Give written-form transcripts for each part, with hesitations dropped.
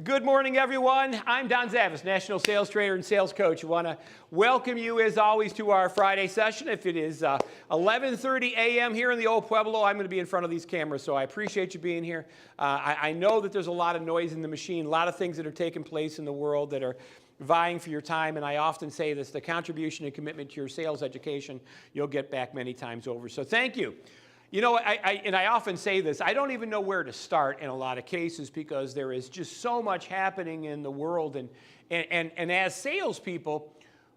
Good morning, everyone. I'm Don Zavis, National Sales Trainer and Sales Coach. I want to welcome you, as always, to our Friday session. If it is 11:30 a.m. here in the Old Pueblo, I'm going to be in front of these cameras, so I appreciate you being here. I know that there's a lot of noise in the machine, a lot of things that are taking place in the world that are vying for your time, and I often say this, the contribution and commitment to your sales education, you'll get back many times over. So thank you. You know, I often say this, I don't even know where to start in a lot of cases because there is just so much happening in the world. And as salespeople,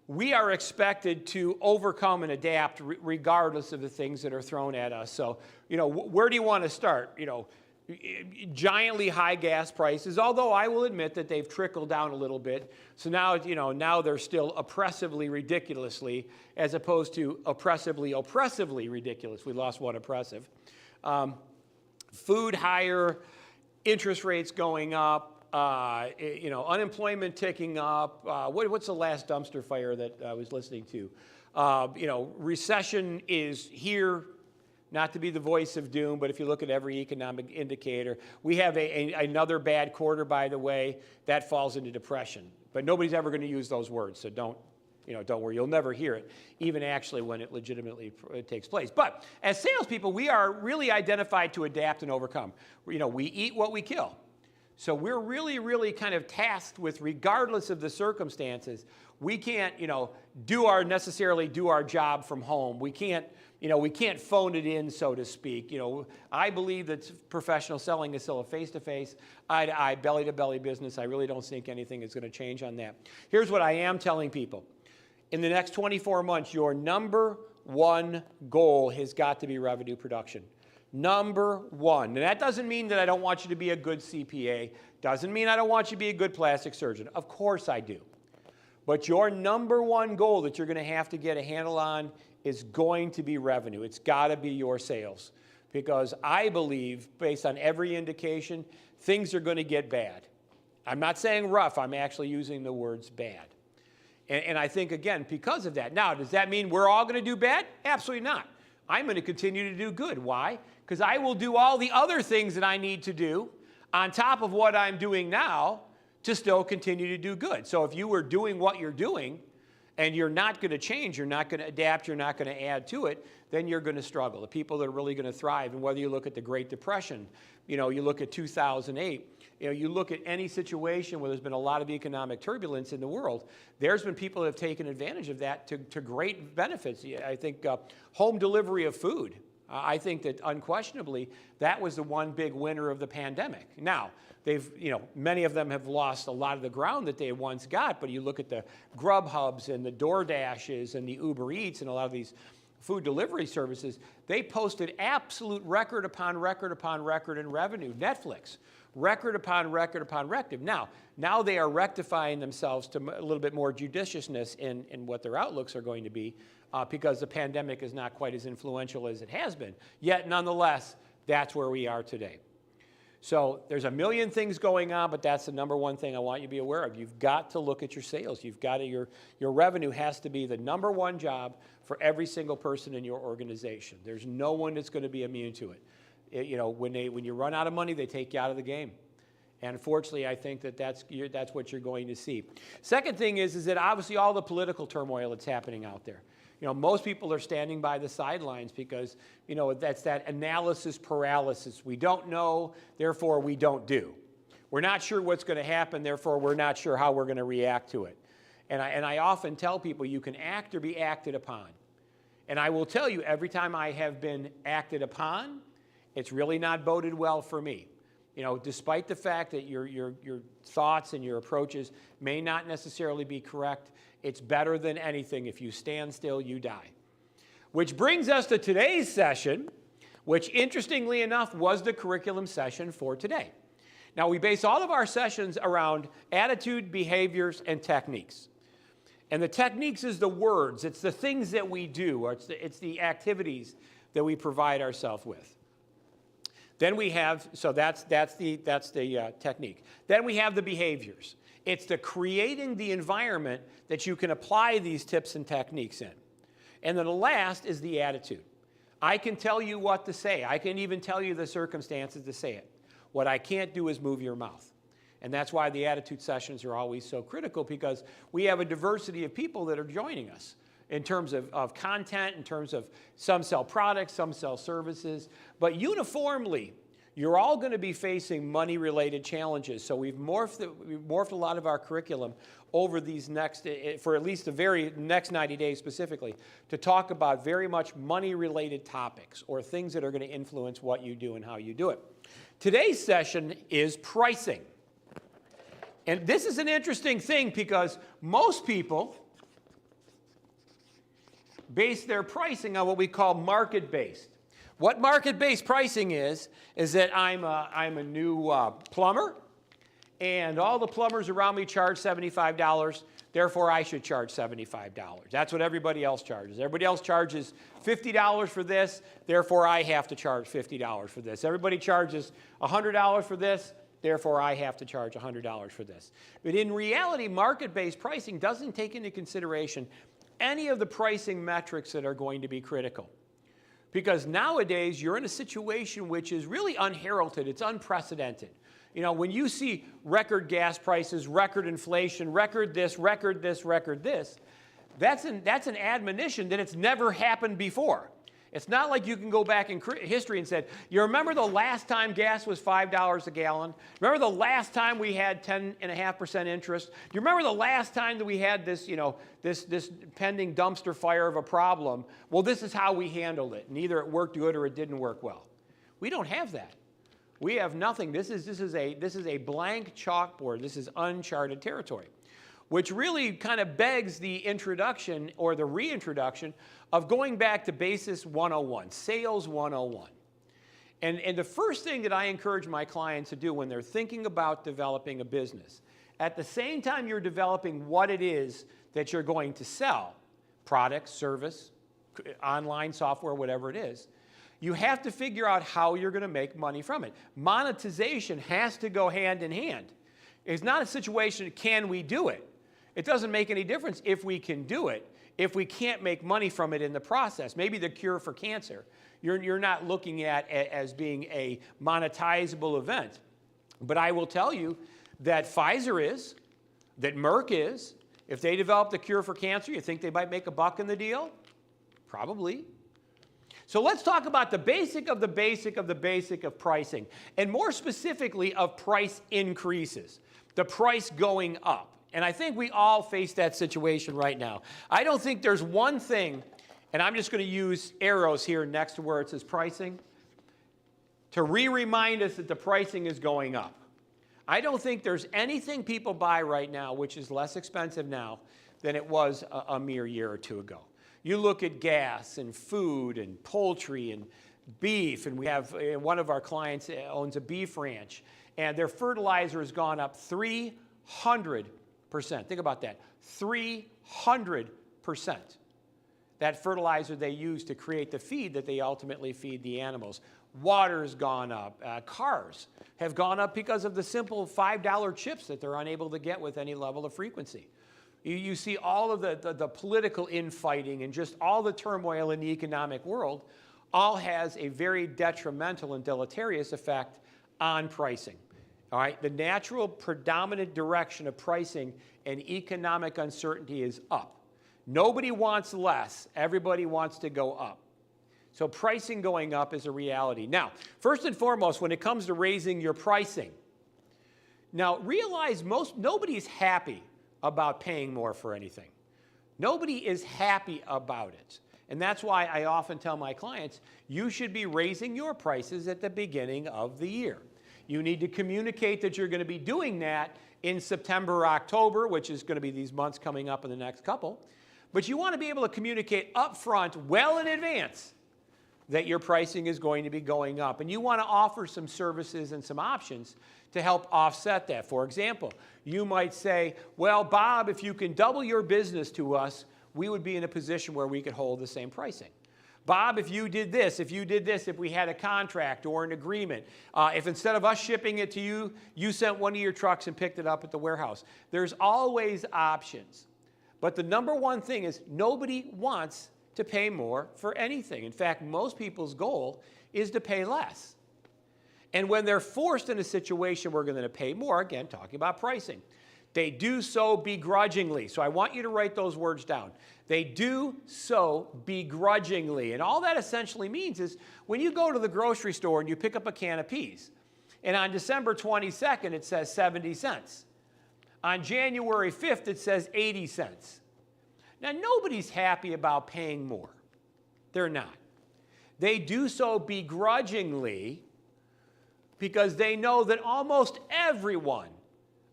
we are expected to overcome and adapt regardless of the things that are thrown at us. So, you know, where do you want to start? You know, giantly high gas prices, although I will admit that they've trickled down a little bit. So now, you know, now they're still oppressively, ridiculously, as opposed to oppressively ridiculous. We lost one oppressive. Food higher, interest rates going up, you know, unemployment ticking up. What's the last dumpster fire that I was listening to? You know, recession is here. Not to be the voice of doom, but if you look at every economic indicator, we have another bad quarter, by the way, that falls into depression. But nobody's ever going to use those words, so don't worry. You'll never hear it, even actually when it legitimately takes place. But as salespeople, we are really identified to adapt and overcome. You know, we eat what we kill. So we're really, really kind of tasked with, regardless of the circumstances, we can't, you know, necessarily do our job from home. We can't, you know, we can't phone it in, so to speak. You know, I believe that professional selling is still a face-to-face, eye-to-eye, belly-to-belly business. I really don't think anything is going to change on that. Here's what I am telling people. In the next 24 months, your number one goal has got to be revenue production. Number one. And that doesn't mean that I don't want you to be a good CPA. Doesn't mean I don't want you to be a good plastic surgeon. Of course I do. But your number one goal that you're going to have to get a handle on is going to be revenue. It's got to be your sales. Because I believe, based on every indication, things are going to get bad. I'm not saying rough. I'm actually using the words bad. And I think, again, because of that. Now, does that mean we're all going to do bad? Absolutely not. I'm going to continue to do good. Why? Because I will do all the other things that I need to do on top of what I'm doing now to still continue to do good. So if you were doing what you're doing and you're not going to change, you're not going to adapt, you're not going to add to it, then you're going to struggle. The people that are really going to thrive, and whether you look at the Great Depression, you know, you look at 2008, you know, you look at any situation where there's been a lot of economic turbulence in the world, there's been people that have taken advantage of that to great benefits. I think home delivery of food. I think that unquestionably that was the one big winner of the pandemic. Now, you know, many of them have lost a lot of the ground that they once got, but you look at the Grubhubs and the DoorDashes and the Uber Eats and a lot of these food delivery services, they posted absolute record upon record upon record in revenue. Netflix, record upon record upon record. Now they are rectifying themselves to a little bit more judiciousness in what their outlooks are going to be because the pandemic is not quite as influential as it has been. Yet, nonetheless, that's where we are today. So there's a million things going on, but that's the number one thing I want you to be aware of. You've got to look at your sales. You've got to, your revenue has to be the number one job for every single person in your organization. There's no one that's going to be immune to it. You know, when you run out of money, they take you out of the game. And unfortunately, I think that's what you're going to see. Second thing is that obviously all the political turmoil that's happening out there. You know, most people are standing by the sidelines because, you know, that's that analysis paralysis. We don't know, therefore we don't do. We're not sure what's going to happen, therefore we're not sure how we're going to react to it. And I often tell people you can act or be acted upon. And I will tell you, every time I have been acted upon, it's really not boded well for me. You know, despite the fact that your thoughts and your approaches may not necessarily be correct, it's better than anything. If you stand still, you die. Which brings us to today's session, which interestingly enough was the curriculum session for today. Now, we base all of our sessions around attitude, behaviors, and techniques. And the techniques is the words. It's the things that we do. Or it's the activities that we provide ourselves with. Then we have, so that's the technique. Then we have the behaviors. It's the creating the environment that you can apply these tips and techniques in. And then the last is the attitude. I can tell you what to say. I can even tell you the circumstances to say it. What I can't do is move your mouth. And that's why the attitude sessions are always so critical, because we have a diversity of people that are joining us in terms of content, in terms of some sell products, some sell services. But uniformly, you're all going to be facing money-related challenges. So we've morphed a lot of our curriculum over these for at least the very next 90 days specifically, to talk about very much money-related topics or things that are going to influence what you do and how you do it. Today's session is pricing. And this is an interesting thing, because most people base their pricing on what we call market-based. What market-based pricing is that I'm a new plumber, and all the plumbers around me charge $75, therefore I should charge $75. That's what everybody else charges. Everybody else charges $50 for this, therefore I have to charge $50 for this. Everybody charges $100 for this, therefore I have to charge $100 for this. But in reality, market-based pricing doesn't take into consideration any of the pricing metrics that are going to be critical. Because nowadays, you're in a situation which is really unheralded. It's unprecedented. You know, when you see record gas prices, record inflation, record this, record this, record this, that's an admonition that it's never happened before. It's not like you can go back in history and say, you remember the last time gas was $5 a gallon? Remember the last time we had 10.5% interest? You remember the last time that we had this, this pending dumpster fire of a problem? Well, this is how we handled it, and either it worked good or it didn't work well. We don't have that. We have nothing. This is a blank chalkboard. This is uncharted territory, which really kind of begs the introduction or the reintroduction of going back to Basis 101, Sales 101. And the first thing that I encourage my clients to do when they're thinking about developing a business, at the same time you're developing what it is that you're going to sell, product, service, online software, whatever it is, you have to figure out how you're going to make money from it. Monetization has to go hand in hand. It's not a situation, can we do it? It doesn't make any difference if we can do it, if we can't make money from it in the process. Maybe the cure for cancer, you're not looking at as being a monetizable event. But I will tell you that Pfizer is, that Merck is. If they develop the cure for cancer, you think they might make a buck in the deal? Probably. So let's talk about the basic of the basic of the basic of pricing, and more specifically of price increases, the price going up. And I think we all face that situation right now. I don't think there's one thing, and I'm just going to use arrows here next to where it says pricing, to remind us that the pricing is going up. I don't think there's anything people buy right now which is less expensive now than it was a mere year or two ago. You look at gas and food and poultry and beef, and we have one of our clients owns a beef ranch, and their fertilizer has gone up 300%. Think about that, 300%. That fertilizer they use to create the feed that they ultimately feed the animals. Water's gone up. Cars have gone up because of the simple $5 chips that they're unable to get with any level of frequency. You see all of the political infighting and just all the turmoil in the economic world all has a very detrimental and deleterious effect on pricing. All right, the natural predominant direction of pricing and economic uncertainty is up. Nobody wants less. Everybody wants to go up. So pricing going up is a reality. Now, first and foremost, when it comes to raising your pricing, now realize nobody's happy about paying more for anything. Nobody is happy about it. And that's why I often tell my clients, you should be raising your prices at the beginning of the year. You need to communicate that you're going to be doing that in September or October, which is going to be these months coming up in the next couple. But you want to be able to communicate up front, well in advance, that your pricing is going to be going up. And you want to offer some services and some options to help offset that. For example, you might say, well, Bob, if you can double your business to us, we would be in a position where we could hold the same pricing. Bob, if you did this, if we had a contract or an agreement, if instead of us shipping it to you, you sent one of your trucks and picked it up at the warehouse. There's always options. But the number one thing is nobody wants to pay more for anything. In fact, most people's goal is to pay less. And when they're forced in a situation where they're going to pay more, again, talking about pricing, they do so begrudgingly. So I want you to write those words down. They do so begrudgingly. And all that essentially means is when you go to the grocery store and you pick up a can of peas, and on December 22nd it says 70 cents. On January 5th it says 80 cents. Now nobody's happy about paying more. They're not. They do so begrudgingly because they know that almost everyone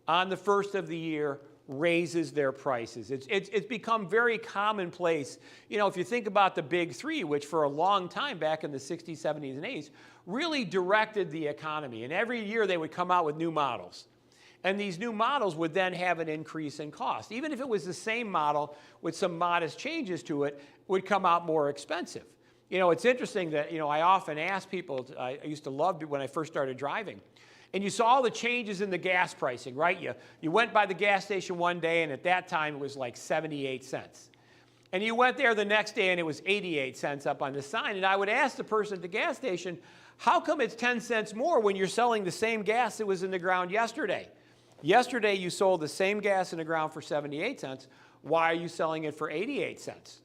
on the first of the year raises their prices. It's become very commonplace. You know, if you think about the big three, which for a long time back in the 60s, 70s, and 80s, really directed the economy. And every year they would come out with new models. And these new models would then have an increase in cost. Even if it was the same model with some modest changes to it, would come out more expensive. You know, it's interesting that, you know, I often ask people, I used to love it when I first started driving, and you saw all the changes in the gas pricing, right? You went by the gas station one day, and at that time it was like 78 cents. And you went there the next day, and it was 88 cents up on the sign. And I would ask the person at the gas station, how come it's 10 cents more when you're selling the same gas that was in the ground yesterday? Yesterday you sold the same gas in the ground for 78 cents. Why are you selling it for 88 cents?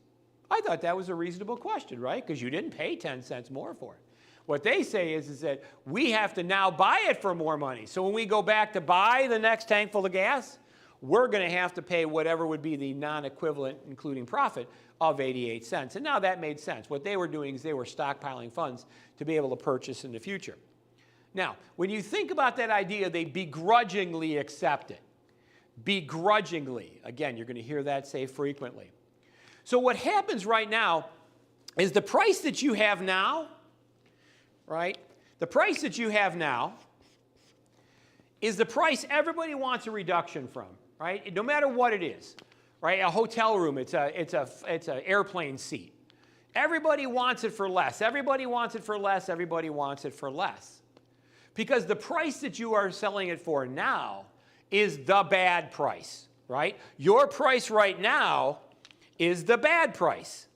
I thought that was a reasonable question, right? Because you didn't pay 10 cents more for it. What they say is that we have to now buy it for more money. So when we go back to buy the next tank full of gas, we're going to have to pay whatever would be the non-equivalent, including profit, of 88 cents. And now that made sense. What they were doing is they were stockpiling funds to be able to purchase in the future. Now, when you think about that idea, they begrudgingly accept it. Begrudgingly. Again, you're going to hear that say frequently. So what happens right now is the price that you have now, right? The price that you have now is the price everybody wants a reduction from, right? No matter what it is, right? A hotel room, it's an airplane seat. Everybody wants it for less. Everybody wants it for less. Everybody wants it for less. Because the price that you are selling it for now is the bad price, right? Your price right now is the bad price.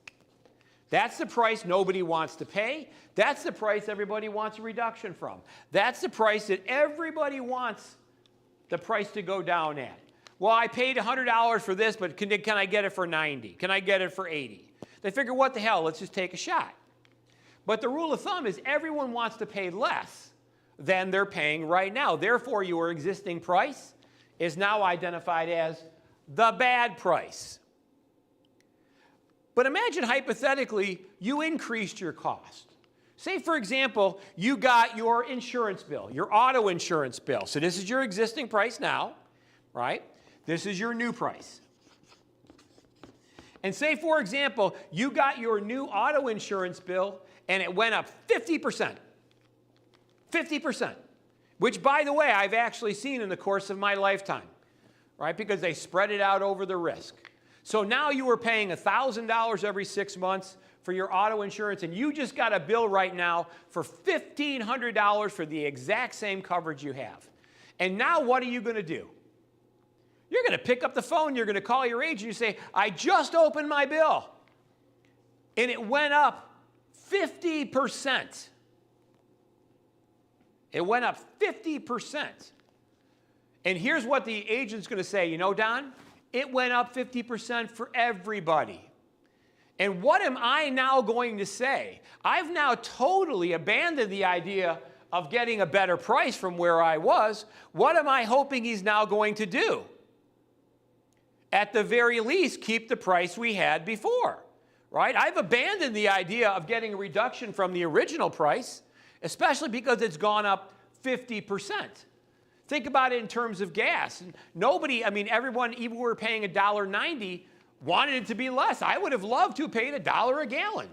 That's the price nobody wants to pay. That's the price everybody wants a reduction from. That's the price that everybody wants the price to go down at. Well, I paid $100 for this, but can I get it for 90? Can I get it for 80? They figure, what the hell, let's just take a shot. But the rule of thumb is everyone wants to pay less than they're paying right now. Therefore, your existing price is now identified as the bad price. But imagine hypothetically you increased your cost. Say, for example, you got your insurance bill, your auto insurance bill. So this is your existing price now, right? This is your new price. And say, for example, you got your new auto insurance bill and it went up 50%. 50%. Which, by the way, I've actually seen in the course of my lifetime, right? Because they spread it out over the risk. So now you were paying $1,000 every 6 months for your auto insurance, and you just got a bill right now for $1,500 for the exact same coverage you have. And now what are you going to do? You're going to pick up the phone, you're going to call your agent, you say, I just opened my bill, and it went up 50%. It went up 50%. And here's what the agent's going to say, you know, Don, it went up 50% for everybody. And what am I now going to say? I've now totally abandoned the idea of getting a better price from where I was. What am I hoping he's now going to do? At the very least, keep the price we had before, right? I've abandoned the idea of getting a reduction from the original price, especially because it's gone up 50%. Think about it in terms of gas. Nobody, I mean, everyone, even we were paying $1.90, wanted it to be less. I would have loved to have paid $1 a gallon.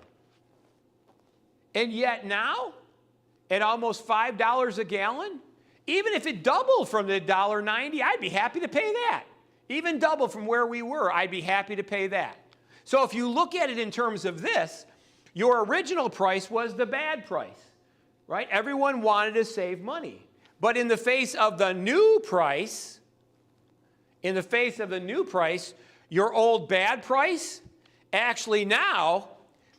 And yet now, at almost $5 a gallon, even if it doubled from the $1.90, I'd be happy to pay that. Even double from where we were, I'd be happy to pay that. So if you look at it in terms of this, your original price was the bad price, right? Everyone wanted to save money. But in the face of the new price, your old bad price actually now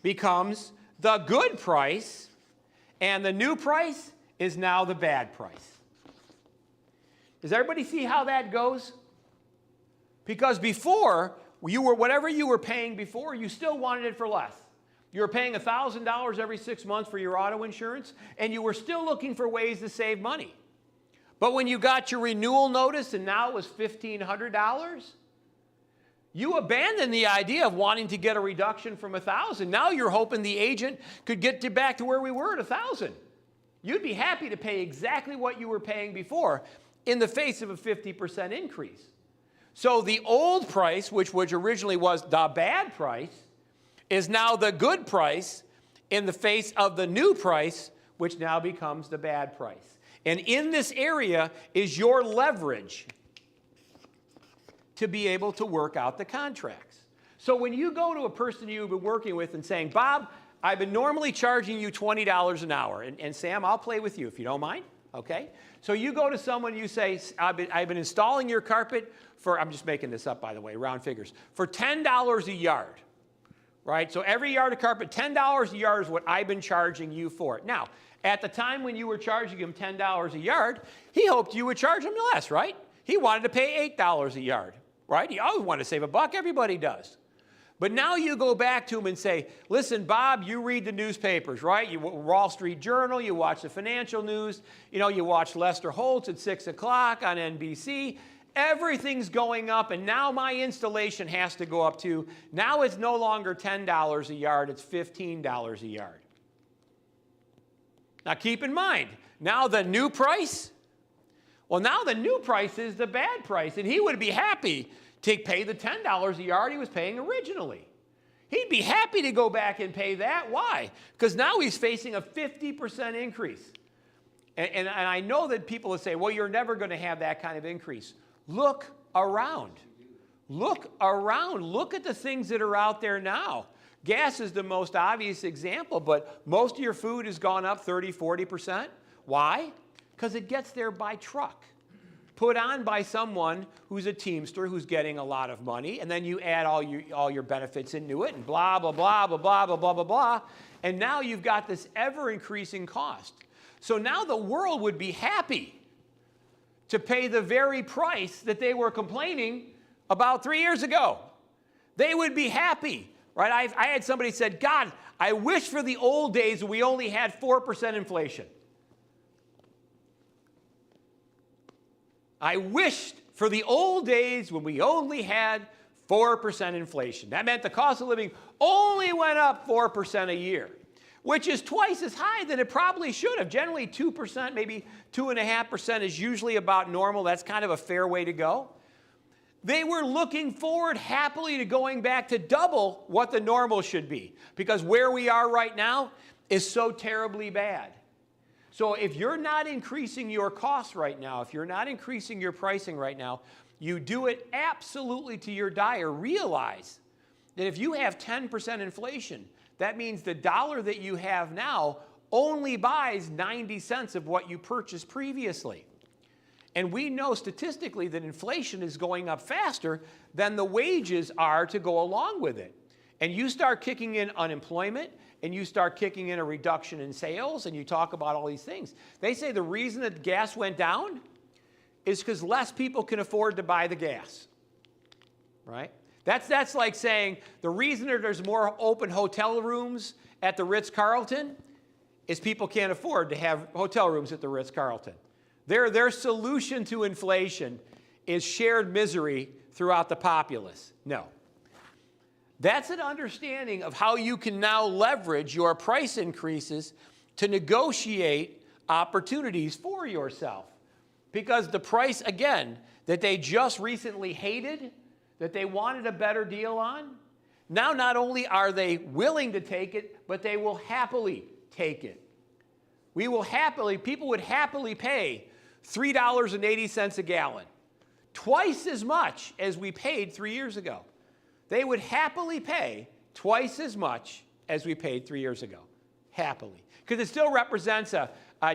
becomes the good price, and the new price is now the bad price. Does everybody see how that goes? Because before, whatever you were paying before, you still wanted it for less. You were paying $1,000 every 6 months for your auto insurance, and you were still looking for ways to save money. But when you got your renewal notice and now it was $1,500, you abandoned the idea of wanting to get a reduction from $1,000. Now you're hoping the agent could get you back to where we were at $1,000. You'd be happy to pay exactly what you were paying before in the face of a 50% increase. So the old price, which originally was the bad price, is now the good price in the face of the new price, which now becomes the bad price. And in this area is your leverage to be able to work out the contracts. So when you go to a person you've been working with and saying, Bob, I've been normally charging you $20 an hour, and Sam, I'll play with you if you don't mind, okay? So you go to someone, you say, I've been installing your carpet for, I'm just making this up by the way, round figures, for $10 a yard, right? So every yard of carpet, $10 a yard is what I've been charging you for it. Now, at the time when you were charging him $10 a yard, he hoped you would charge him less, right? He wanted to pay $8 a yard, right? He always wanted to save a buck, everybody does. But now you go back to him and say, listen, Bob, you read the newspapers, right? You Wall Street Journal, you watch the financial news, you watch Lester Holtz at 6 o'clock on NBC. Everything's going up, and now my installation has to go up too. Now it's no longer $10 a yard, it's $15 a yard. Now keep in mind, now the new price, well now the new price is the bad price, and he would be happy to pay the $10 a yard he was paying originally. He'd be happy to go back and pay that. Why? Because now he's facing a 50% increase. And I know that people will say, well, you're never going to have that kind of increase. Look around. Look around. Look at the things that are out there now. Gas is the most obvious example, but most of your food has gone up 30, 40%. Why? Because it gets there by truck, put on by someone who's a teamster who's getting a lot of money, and then you add all your benefits into it, and blah, blah, blah, blah, blah, blah, blah, blah, blah, and now you've got this ever-increasing cost. So now the world would be happy to pay the very price that they were complaining about 3 years ago. They would be happy. Right? I had somebody said, God, I wish for the old days when we only had 4% inflation. I wished for the old days when we only had 4% inflation. That meant the cost of living only went up 4% a year, which is twice as high than it probably should have. Generally 2%, maybe 2.5% is usually about normal. That's kind of a fair way to go. They were looking forward happily to going back to double what the normal should be, because where we are right now is so terribly bad. So if you're not increasing your costs right now, if you're not increasing your pricing right now, you do it absolutely to your dire. Realize that if you have 10% inflation, that means the dollar that you have now only buys 90 cents of what you purchased previously. And we know statistically that inflation is going up faster than the wages are to go along with it. And you start kicking in unemployment, and you start kicking in a reduction in sales, and you talk about all these things. They say the reason that gas went down is because less people can afford to buy the gas, right? That's like saying the reason that there's more open hotel rooms at the Ritz-Carlton is people can't afford to have hotel rooms at the Ritz-Carlton. Their solution to inflation is shared misery throughout the populace. No. That's an understanding of how you can now leverage your price increases to negotiate opportunities for yourself. Because the price, again, that they just recently hated, that they wanted a better deal on, now not only are they willing to take it, but they will happily take it. People would happily pay $3.80 a gallon, twice as much as we paid 3 years ago. They would happily pay twice as much as we paid 3 years ago, happily, because it still represents a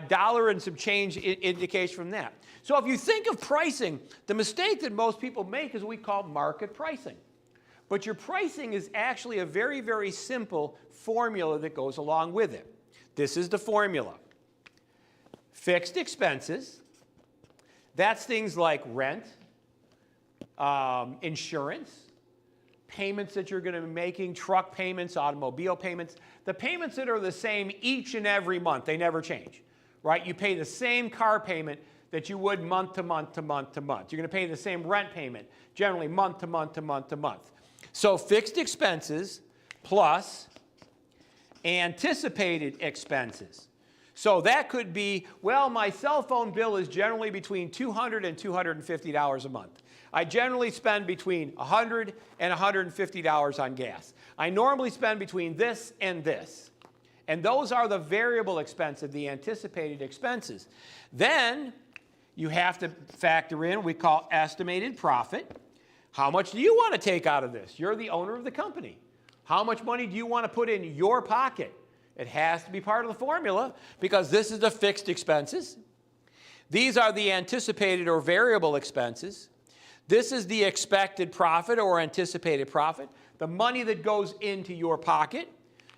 dollar and some change indication from that. So if you think of pricing, the mistake that most people make is what we call market pricing. But your pricing is actually a very, very simple formula that goes along with it. This is the formula. Fixed expenses, that's things like rent, insurance, payments that you're going to be making, truck payments, automobile payments, the payments that are the same each and every month, they never change, right? You pay the same car payment that you would month to month to month to month. You're going to pay the same rent payment, generally month to month to month to month. So fixed expenses plus anticipated expenses. So that could be, well, my cell phone bill is generally between $200 and $250 a month. I generally spend between $100 and $150 on gas. I normally spend between this and this. And those are the variable expenses, the anticipated expenses. Then you have to factor in what we call estimated profit. How much do you want to take out of this? You're the owner of the company. How much money do you want to put in your pocket? It has to be part of the formula because this is the fixed expenses. These are the anticipated or variable expenses. This is the expected profit or anticipated profit, the money that goes into your pocket.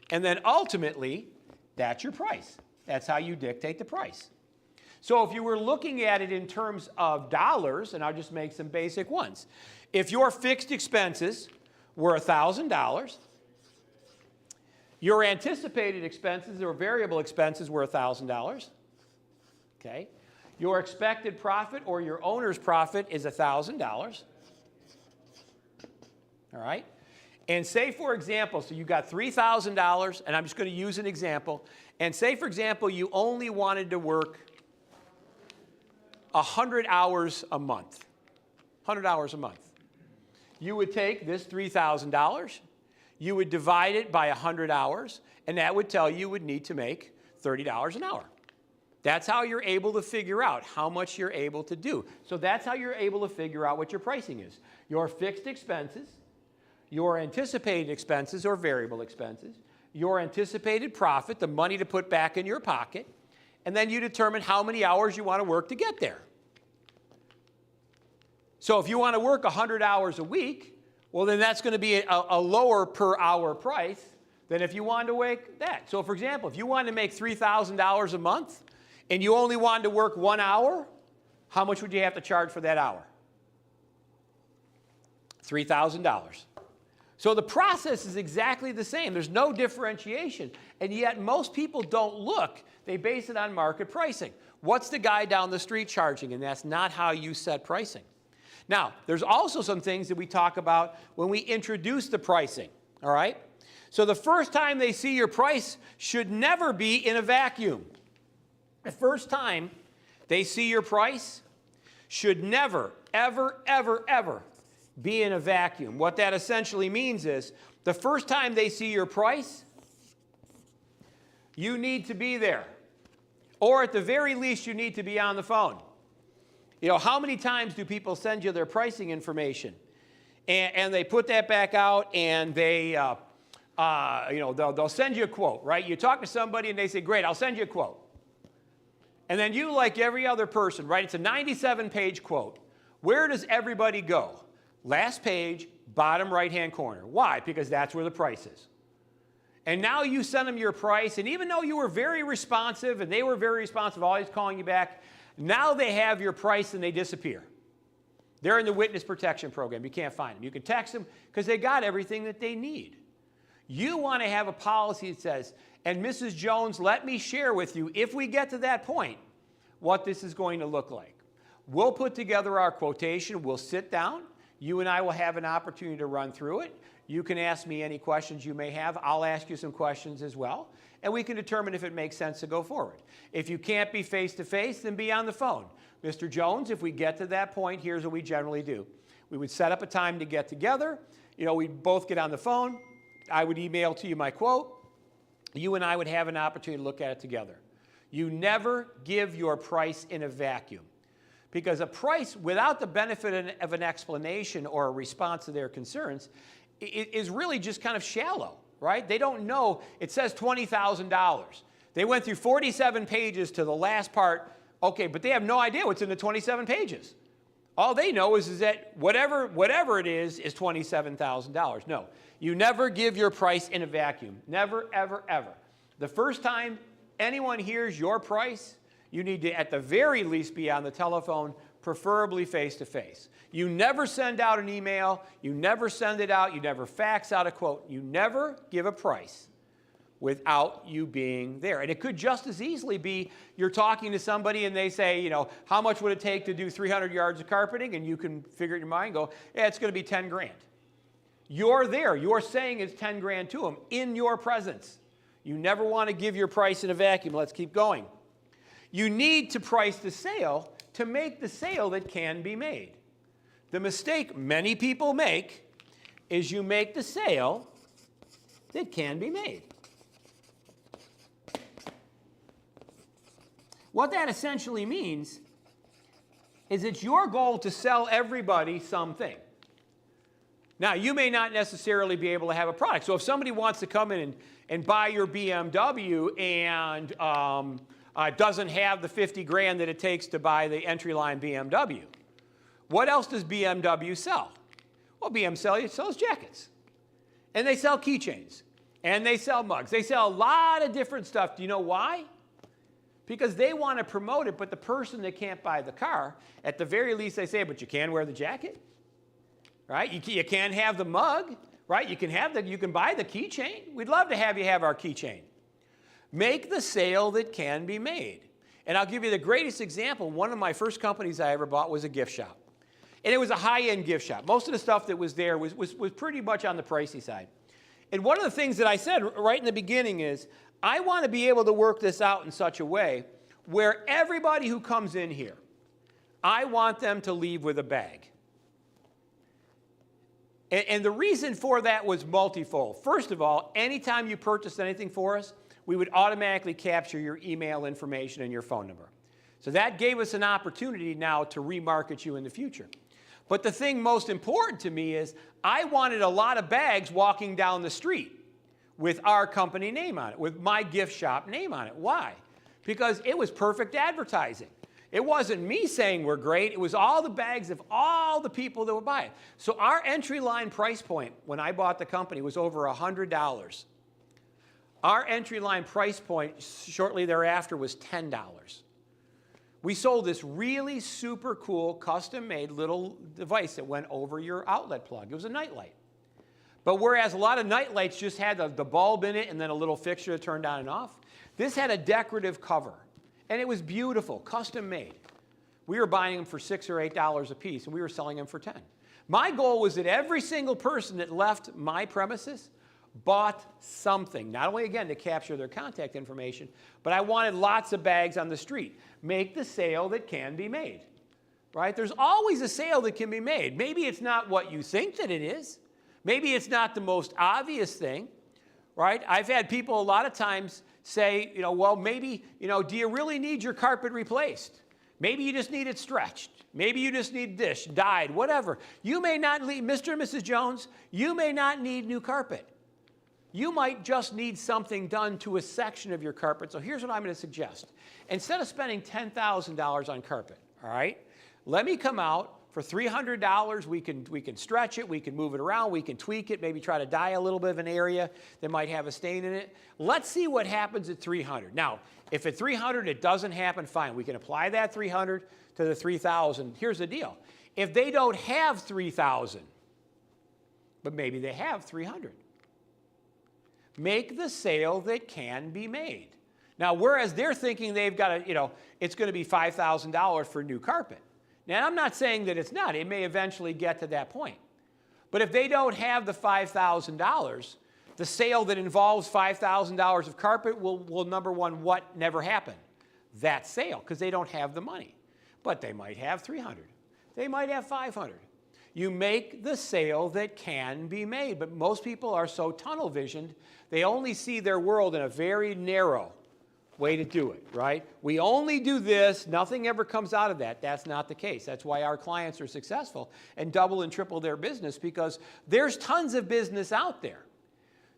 And then ultimately, that's your price. That's how you dictate the price. So if you were looking at it in terms of dollars, and I'll just make some basic ones. If your fixed expenses were $1,000, your anticipated expenses or variable expenses were $1,000, okay? Your expected profit or your owner's profit is $1,000, all right? And say, for example, so you got $3,000, and I'm just going to use an example, and say, for example, you only wanted to work 100 hours a month, 100 hours a month. You would take this $3,000, you would divide it by 100 hours, and that would tell you would need to make $30 an hour. That's how you're able to figure out how much you're able to do. So that's how you're able to figure out what your pricing is. Your fixed expenses, your anticipated expenses or variable expenses, your anticipated profit, the money to put back in your pocket, and then you determine how many hours you want to work to get there. So if you want to work 100 hours a week, well, then that's going to be a lower per hour price than if you wanted to work that. So for example, if you wanted to make $3,000 a month and you only wanted to work 1 hour, how much would you have to charge for that hour? $3,000. So the process is exactly the same. There's no differentiation. And yet most people don't look. They base it on market pricing. What's the guy down the street charging? And that's not how you set pricing. Now, there's also some things that we talk about when we introduce the pricing, all right? So the first time they see your price should never be in a vacuum. The first time they see your price should never, ever, ever, ever be in a vacuum. What that essentially means is the first time they see your price, you need to be there. Or at the very least, you need to be on the phone. You know, how many times do people send you their pricing information? And they put that back out and they, they'll send you a quote, right? You talk to somebody and they say, great, I'll send you a quote. And then you, like every other person, right? It's a 97-page quote. Where does everybody go? Last page, bottom right-hand corner. Why? Because that's where the price is. And now you send them your price, and even though you were very responsive, and they were very responsive, always calling you back, now they have your price and they disappear. They're in the witness protection program. You can't find them. You can text them because they got everything that they need. You want to have a policy that says, and Mrs. Jones, let me share with you, if we get to that point, what this is going to look like. We'll put together our quotation. We'll sit down. You and I will have an opportunity to run through it. You can ask me any questions you may have. I'll ask you some questions as well. And we can determine if it makes sense to go forward. If you can't be face-to-face, then be on the phone. Mr. Jones, if we get to that point, here's what we generally do. We would set up a time to get together. You know, we'd both get on the phone. I would email to you my quote. You and I would have an opportunity to look at it together. You never give your price in a vacuum. Because a price without the benefit of an explanation or a response to their concerns is really just kind of shallow, right? They don't know. It says $20,000. They went through 47 pages to the last part. Okay, but they have no idea what's in the 27 pages. All they know is that whatever it is $27,000. No, you never give your price in a vacuum. Never, ever, ever. The first time anyone hears your price, You need to, at the very least, be on the telephone, preferably face-to-face. You never send out an email. You never send it out. You never fax out a quote. You never give a price without you being there. And it could just as easily be you're talking to somebody and they say, you know, how much would it take to do 300 yards of carpeting? And you can figure it in your mind and go, yeah, it's going to be 10 grand. You're there. You're saying it's 10 grand to them in your presence. You never want to give your price in a vacuum. Let's keep going. You need to price the sale to make the sale that can be made. The mistake many people make is you make the sale that can be made. What that essentially means is it's your goal to sell everybody something. Now, you may not necessarily be able to have a product. So if somebody wants to come in and buy your BMW and doesn't have the 50 grand that it takes to buy the entry-line BMW, what else does BMW sell? Well, BMW sells jackets. And they sell keychains. And they sell mugs. They sell a lot of different stuff. Do you know why? Because they want to promote it, but the person that can't buy the car, at the very least they say, but you can wear the jacket, right? You can have the mug, right? You can buy the keychain. We'd love to have you have our keychain. Make the sale that can be made. And I'll give you the greatest example. One of my first companies I ever bought was a gift shop. And it was a high-end gift shop. Most of the stuff that was there was pretty much on the pricey side. And one of the things that I said right in the beginning is, I want to be able to work this out in such a way where everybody who comes in here, I want them to leave with a bag. And the reason for that was multifold. First of all, anytime you purchased anything for us, we would automatically capture your email information and your phone number. So that gave us an opportunity now to remarket you in the future. But the thing most important to me is I wanted a lot of bags walking down the street with our company name on it, with my gift shop name on it. Why? Because it was perfect advertising. It wasn't me saying we're great. It was all the bags of all the people that would buy it. So our entry line price point when I bought the company was over $100. Our entry line price point shortly thereafter was $10. We sold this really super cool custom-made little device that went over your outlet plug. It was a nightlight. But whereas a lot of nightlights just had the bulb in it and then a little fixture to turn on and off, this had a decorative cover. And it was beautiful, custom made. We were buying them for $6 or $8 a piece, and we were selling them for $10. My goal was that every single person that left my premises bought something. Not only, again, to capture their contact information, but I wanted lots of bags on the street. Make the sale that can be made. Right? There's always a sale that can be made. Maybe it's not what you think that it is. Maybe it's not the most obvious thing, right? I've had people a lot of times say, you know, well, maybe, you know, do you really need your carpet replaced? Maybe you just need it stretched. Maybe you just need dish, dyed, whatever. You may not need, Mr. and Mrs. Jones, you may not need new carpet. You might just need something done to a section of your carpet. So here's what I'm going to suggest. Instead of spending $10,000 on carpet, all right, let me come out. For $300, we can stretch it, we can move it around, we can tweak it, maybe try to dye a little bit of an area that might have a stain in it. Let's see what happens at $300. Now, if at $300 it doesn't happen, fine. We can apply that $300 to the $3,000. Here's the deal. If they don't have $3,000, but maybe they have $300, make the sale that can be made. Now, whereas they're thinking they've got to, you know, it's going to be $5,000 for new carpet. Now, I'm not saying that it's not. It may eventually get to that point. But if they don't have the $5,000, the sale that involves $5,000 of carpet will, number one, what never happen? That sale, because they don't have the money. But they might have $300. They might have $500. You make the sale that can be made. But most people are so tunnel visioned, they only see their world in a very narrow way to do it, right? We only do this, nothing ever comes out of that. That's not the case. That's why our clients are successful and double and triple their business, because there's tons of business out there.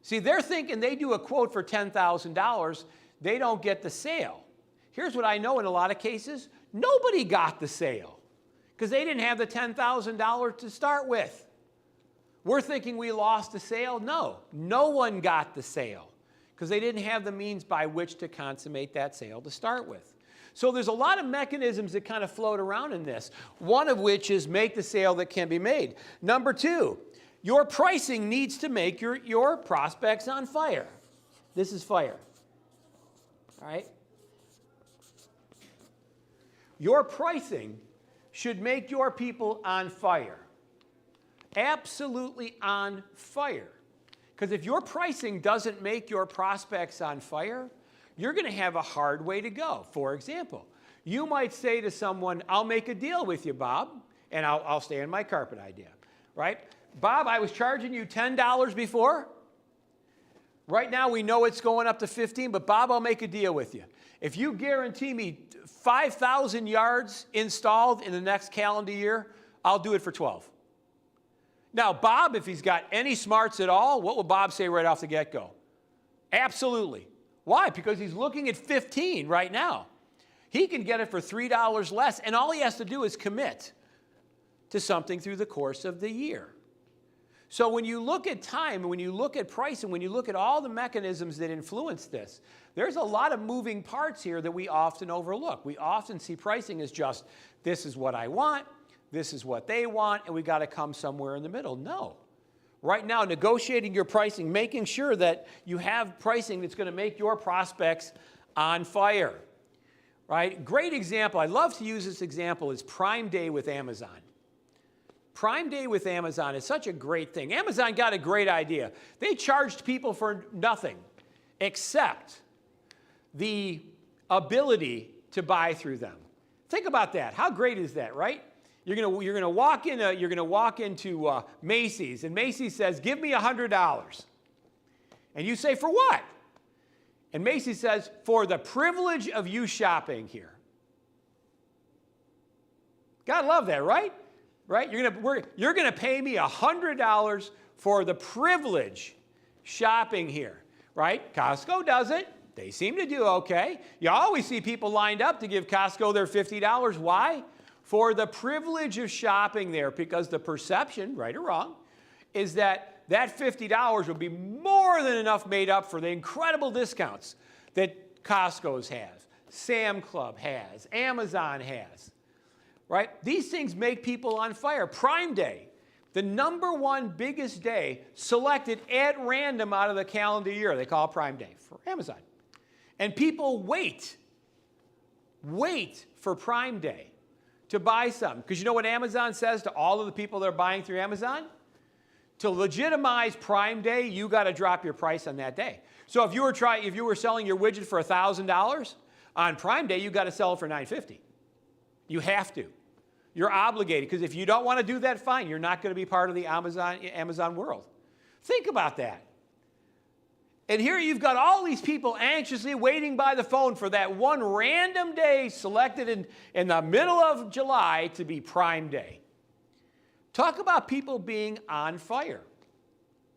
See, they're thinking they do a quote for $10,000, they don't get the sale. Here's what I know in a lot of cases, nobody got the sale because they didn't have the $10,000 to start with. We're thinking we lost the sale. No, no one got the sale, because they didn't have the means by which to consummate that sale to start with. So there's a lot of mechanisms that kind of float around in this, one of which is make the sale that can be made. Number two, your pricing needs to make your prospects on fire. This is fire. All right? Your pricing should make your people on fire. Absolutely on fire. Because if your pricing doesn't make your prospects on fire, you're going to have a hard way to go. For example, you might say to someone, I'll make a deal with you, Bob, and I'll stay in my carpet idea, right? Bob, I was charging you $10 before. Right now we know it's going up to 15, but Bob, I'll make a deal with you. If you guarantee me 5,000 yards installed in the next calendar year, I'll do it for 12. Now, Bob, if he's got any smarts at all, what will Bob say right off the get-go? Absolutely. Why? Because he's looking at 15 right now. He can get it for $3 less, and all he has to do is commit to something through the course of the year. So when you look at time, when you look at price, and when you look at all the mechanisms that influence this, there's a lot of moving parts here that we often overlook. We often see pricing as just, this is what I want, this is what they want, and we got to come somewhere in the middle. No. Right now, negotiating your pricing, making sure that you have pricing that's going to make your prospects on fire. Right? Great example. I love to use this example is Prime Day with Amazon. Prime Day with Amazon is such a great thing. Amazon got a great idea. They charged people for nothing except the ability to buy through them. Think about that. How great is that, right? You're gonna walk into Macy's, and Macy's says, "Give me $100," and you say, "For what?" And Macy's says, "For the privilege of you shopping here." Gotta love that, right? Right? You're gonna pay me $100 for the privilege shopping here, right? Costco does it. They seem to do okay. You always see people lined up to give Costco their $50. Why? For the privilege of shopping there, because the perception, right or wrong, is that that $50 will be more than enough made up for the incredible discounts that Costco's has, Sam Club has, Amazon has, right? These things make people on fire. Prime Day, the #1 biggest day selected at random out of the calendar year. They call it Prime Day for Amazon. And people wait for Prime Day to buy something. Because you know what Amazon says to all of the people that are buying through Amazon? To legitimize Prime Day, you got to drop your price on that day. So if you were selling your widget for $1,000, on Prime Day, you got to sell it for $950. You have to. You're obligated, because if you don't want to do that, fine. You're not going to be part of the Amazon world. Think about that. And here you've got all these people anxiously waiting by the phone for that one random day selected in the middle of July to be Prime Day. Talk about people being on fire.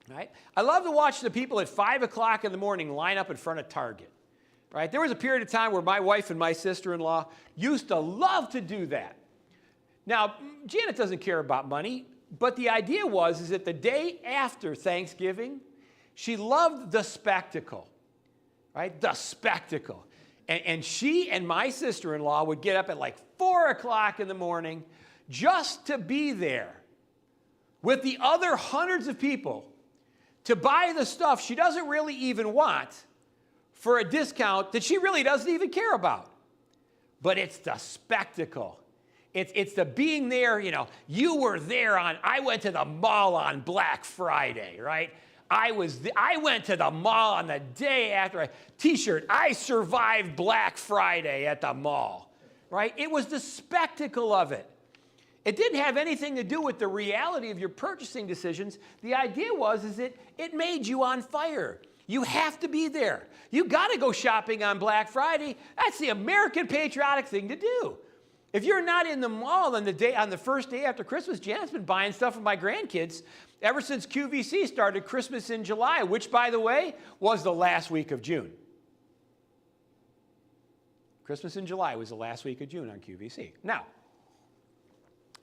Right? I love to watch the people at 5 o'clock in the morning line up in front of Target. Right? There was a period of time where my wife and my sister-in-law used to love to do that. Now, Janet doesn't care about money, but the idea is that the day after Thanksgiving, she loved the spectacle, right? The spectacle. And she and my sister-in-law would get up at like 4 o'clock in the morning just to be there with the other hundreds of people to buy the stuff she doesn't really even want for a discount that she really doesn't even care about. But it's the spectacle. It's the being there, you were there I went to the mall on Black Friday, right? I went to the mall on the day after T-shirt. I survived Black Friday at the mall, right? It was the spectacle of it. It didn't have anything to do with the reality of your purchasing decisions. The idea is that it made you on fire. You have to be there. You got to go shopping on Black Friday. That's the American patriotic thing to do. If you're not in the mall on the first day after Christmas, Janet's been buying stuff for my grandkids ever since QVC started Christmas in July, which, by the way, was the last week of June. Christmas in July was the last week of June on QVC. Now,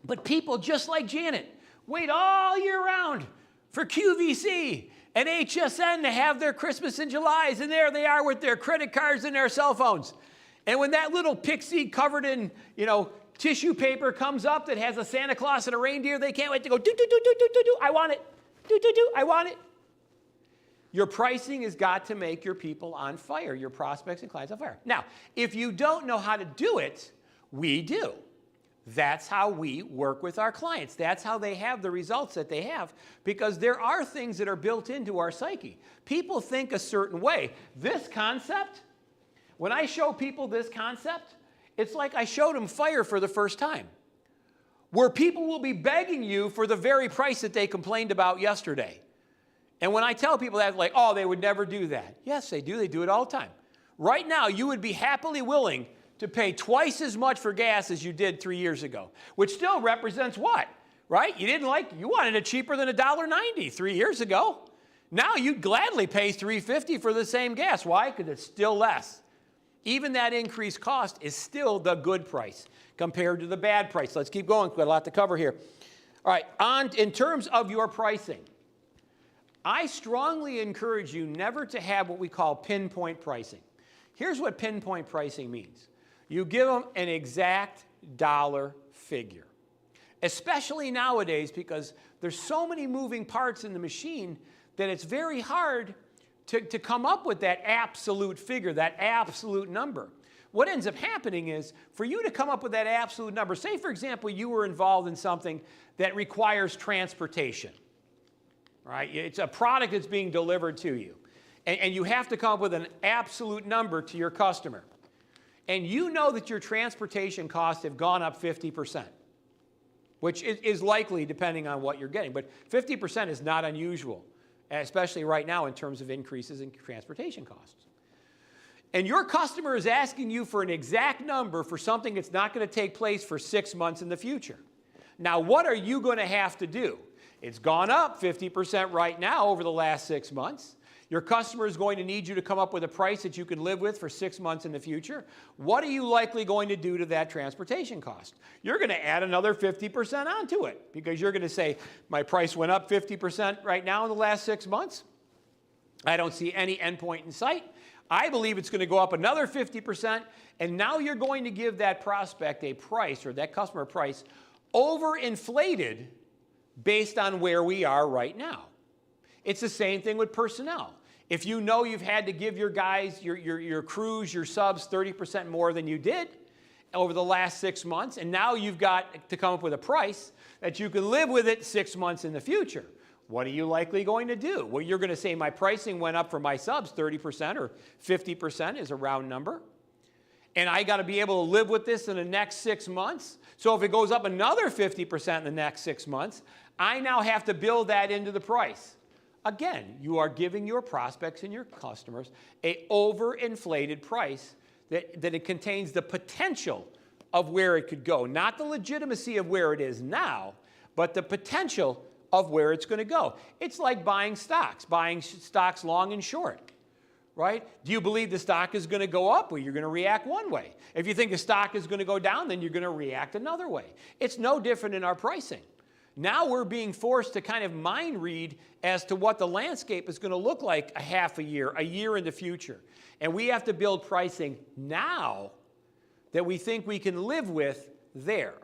but people just like Janet wait all year round for QVC and HSN to have their Christmas in Julys, and there they are with their credit cards and their cell phones. And when that little pixie covered in, tissue paper comes up that has a Santa Claus and a reindeer, they can't wait to go, do, do, do, do, do, do, do, I want it. Do, do, do, I want it. Your pricing has got to make your people on fire, your prospects and clients on fire. Now, if you don't know how to do it, we do. That's how we work with our clients. That's how they have the results that they have, because there are things that are built into our psyche. People think a certain way. This concept, when I show people this concept, it's like I showed them fire for the first time, where people will be begging you for the very price that they complained about yesterday. And when I tell people that, like, oh, they would never do that. Yes, they do. They do it all the time. Right now, you would be happily willing to pay twice as much for gas as you did 3 years ago, which still represents what, right? You wanted it cheaper than $1.90 3 years ago. Now you'd gladly pay $3.50 for the same gas. Why? Because it's still less. Even that increased cost is still the good price compared to the bad price. Let's keep going. We've got a lot to cover here. All right, in terms of your pricing, I strongly encourage you never to have what we call pinpoint pricing. Here's what pinpoint pricing means. You give them an exact dollar figure, especially nowadays because there's so many moving parts in the machine that it's very hard to come up with that absolute figure, that absolute number. What ends up happening is for you to come up with that absolute number, say, for example, you were involved in something that requires transportation. Right? It's a product that's being delivered to you. And you have to come up with an absolute number to your customer. And you know that your transportation costs have gone up 50%, which is likely depending on what you're getting. But 50% is not unusual, especially right now in terms of increases in transportation costs. And your customer is asking you for an exact number for something that's not going to take place for 6 months in the future. Now, what are you going to have to do? It's gone up 50% right now over the last 6 months. Your customer is going to need you to come up with a price that you can live with for 6 months in the future. What are you likely going to do to that transportation cost? You're going to add another 50% onto it because you're going to say, my price went up 50% right now in the last 6 months. I don't see any endpoint in sight. I believe it's going to go up another 50%, and now you're going to give that prospect a price or that customer a price overinflated based on where we are right now. It's the same thing with personnel. If you know you've had to give your guys, your crews, your subs 30% more than you did over the last 6 months, and now you've got to come up with a price that you can live with it 6 months in the future, what are you likely going to do? Well, you're going to say my pricing went up for my subs 30% or 50% is a round number. And I got to be able to live with this in the next 6 months. So if it goes up another 50% in the next 6 months, I now have to build that into the price. Again, you are giving your prospects and your customers an overinflated price that it contains the potential of where it could go. Not the legitimacy of where it is now, but the potential of where it's going to go. It's like buying stocks long and short. Right? Do you believe the stock is going to go up? Well, you're going to react one way. If you think the stock is going to go down, then you're going to react another way. It's no different in our pricing. Now we're being forced to kind of mind read as to what the landscape is going to look like a half a year in the future. And we have to build pricing now that we think we can live with there.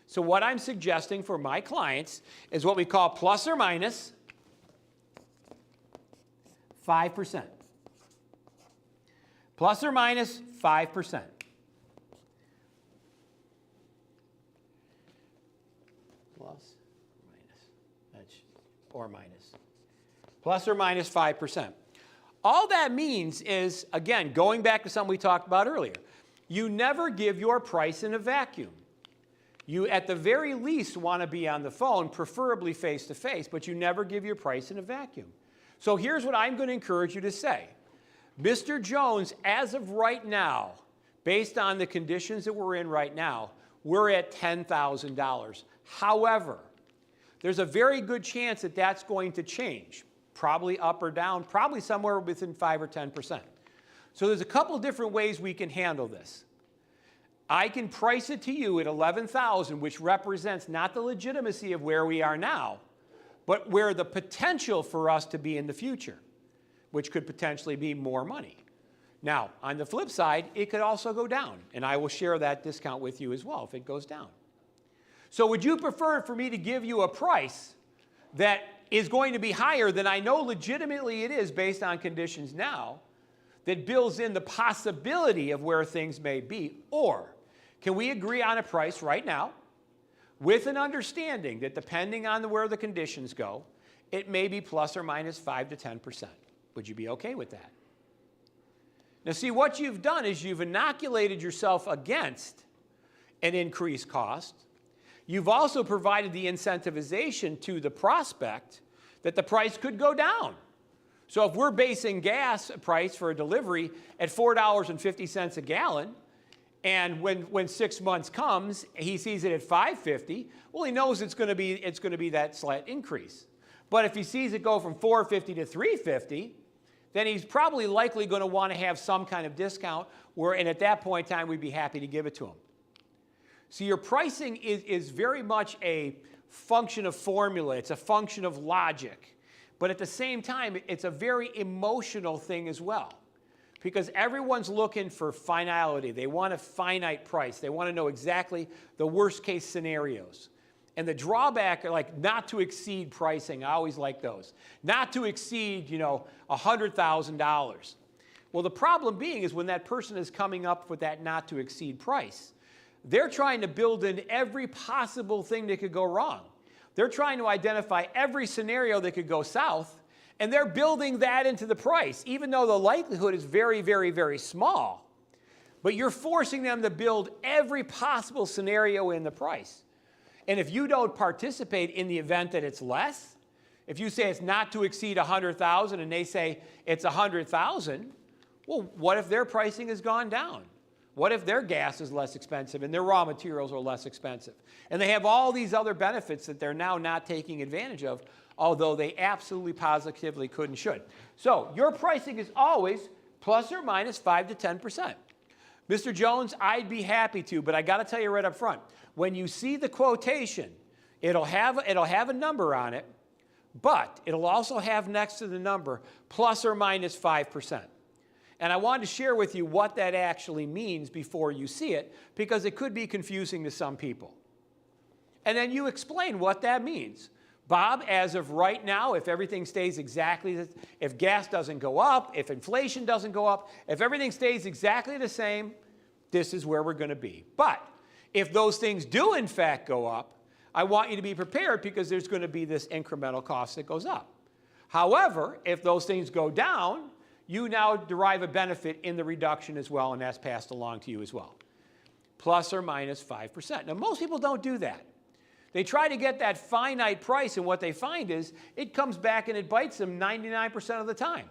So what I'm suggesting for my clients is what we call plus or minus 5%. Plus or minus 5%. Plus, minus. Plus or minus 5%. All that means is, again, going back to something we talked about earlier, you never give your price in a vacuum. You, at the very least, want to be on the phone, preferably face-to-face, but you never give your price in a vacuum. So here's what I'm going to encourage you to say. Mr. Jones, as of right now, based on the conditions that we're in right now, we're at $10,000. However, there's a very good chance that that's going to change, probably up or down, probably somewhere within 5 or 10%. So there's a couple different ways we can handle this. I can price it to you at $11,000, which represents not the legitimacy of where we are now, but where the potential for us to be in the future, which could potentially be more money. Now, on the flip side, it could also go down, and I will share that discount with you as well if it goes down. So would you prefer for me to give you a price that is going to be higher than I know legitimately it is based on conditions now, that builds in the possibility of where things may be? Or can we agree on a price right now with an understanding that depending on where the conditions go, it may be plus or minus 5 to 10%? Would you be okay with that? Now see, what you've done is you've inoculated yourself against an increased cost. You've also provided the incentivization to the prospect that the price could go down. So if we're basing gas price for a delivery at $4.50 a gallon, and when 6 months comes, he sees it at $5.50, well, he knows it's going to be that slight increase. But if he sees it go from $4.50 to $3.50, then he's probably likely going to want to have some kind of discount, and at that point in time, we'd be happy to give it to him. So your pricing is very much a function of formula. It's a function of logic. But at the same time, it's a very emotional thing as well, because everyone's looking for finality. They want a finite price. They want to know exactly the worst case scenarios. And the drawback, like not to exceed pricing, I always like those. Not to exceed, $100,000. Well, the problem being is when that person is coming up with that not to exceed price, they're trying to build in every possible thing that could go wrong. They're trying to identify every scenario that could go south, and they're building that into the price, even though the likelihood is very, very, very small. But you're forcing them to build every possible scenario in the price. And if you don't participate in the event that it's less, if you say it's not to exceed 100,000 and they say it's 100,000, well, what if their pricing has gone down? What if their gas is less expensive and their raw materials are less expensive? And they have all these other benefits that they're now not taking advantage of, although they absolutely positively could and should. So your pricing is always plus or minus 5 to 10%. Mr. Jones, I'd be happy to, but I got to tell you right up front, when you see the quotation, it'll have a number on it, but it'll also have next to the number plus or minus 5%. And I wanted to share with you what that actually means before you see it, because it could be confusing to some people. And then you explain what that means. Bob, as of right now, if everything stays exactly, if gas doesn't go up, if inflation doesn't go up, if everything stays exactly the same, this is where we're going to be. But if those things do in fact go up, I want you to be prepared, because there's going to be this incremental cost that goes up. However, if those things go down, you now derive a benefit in the reduction as well, and that's passed along to you as well. Plus or minus 5%. Now, most people don't do that. They try to get that finite price, and what they find is it comes back and it bites them 99% of the time,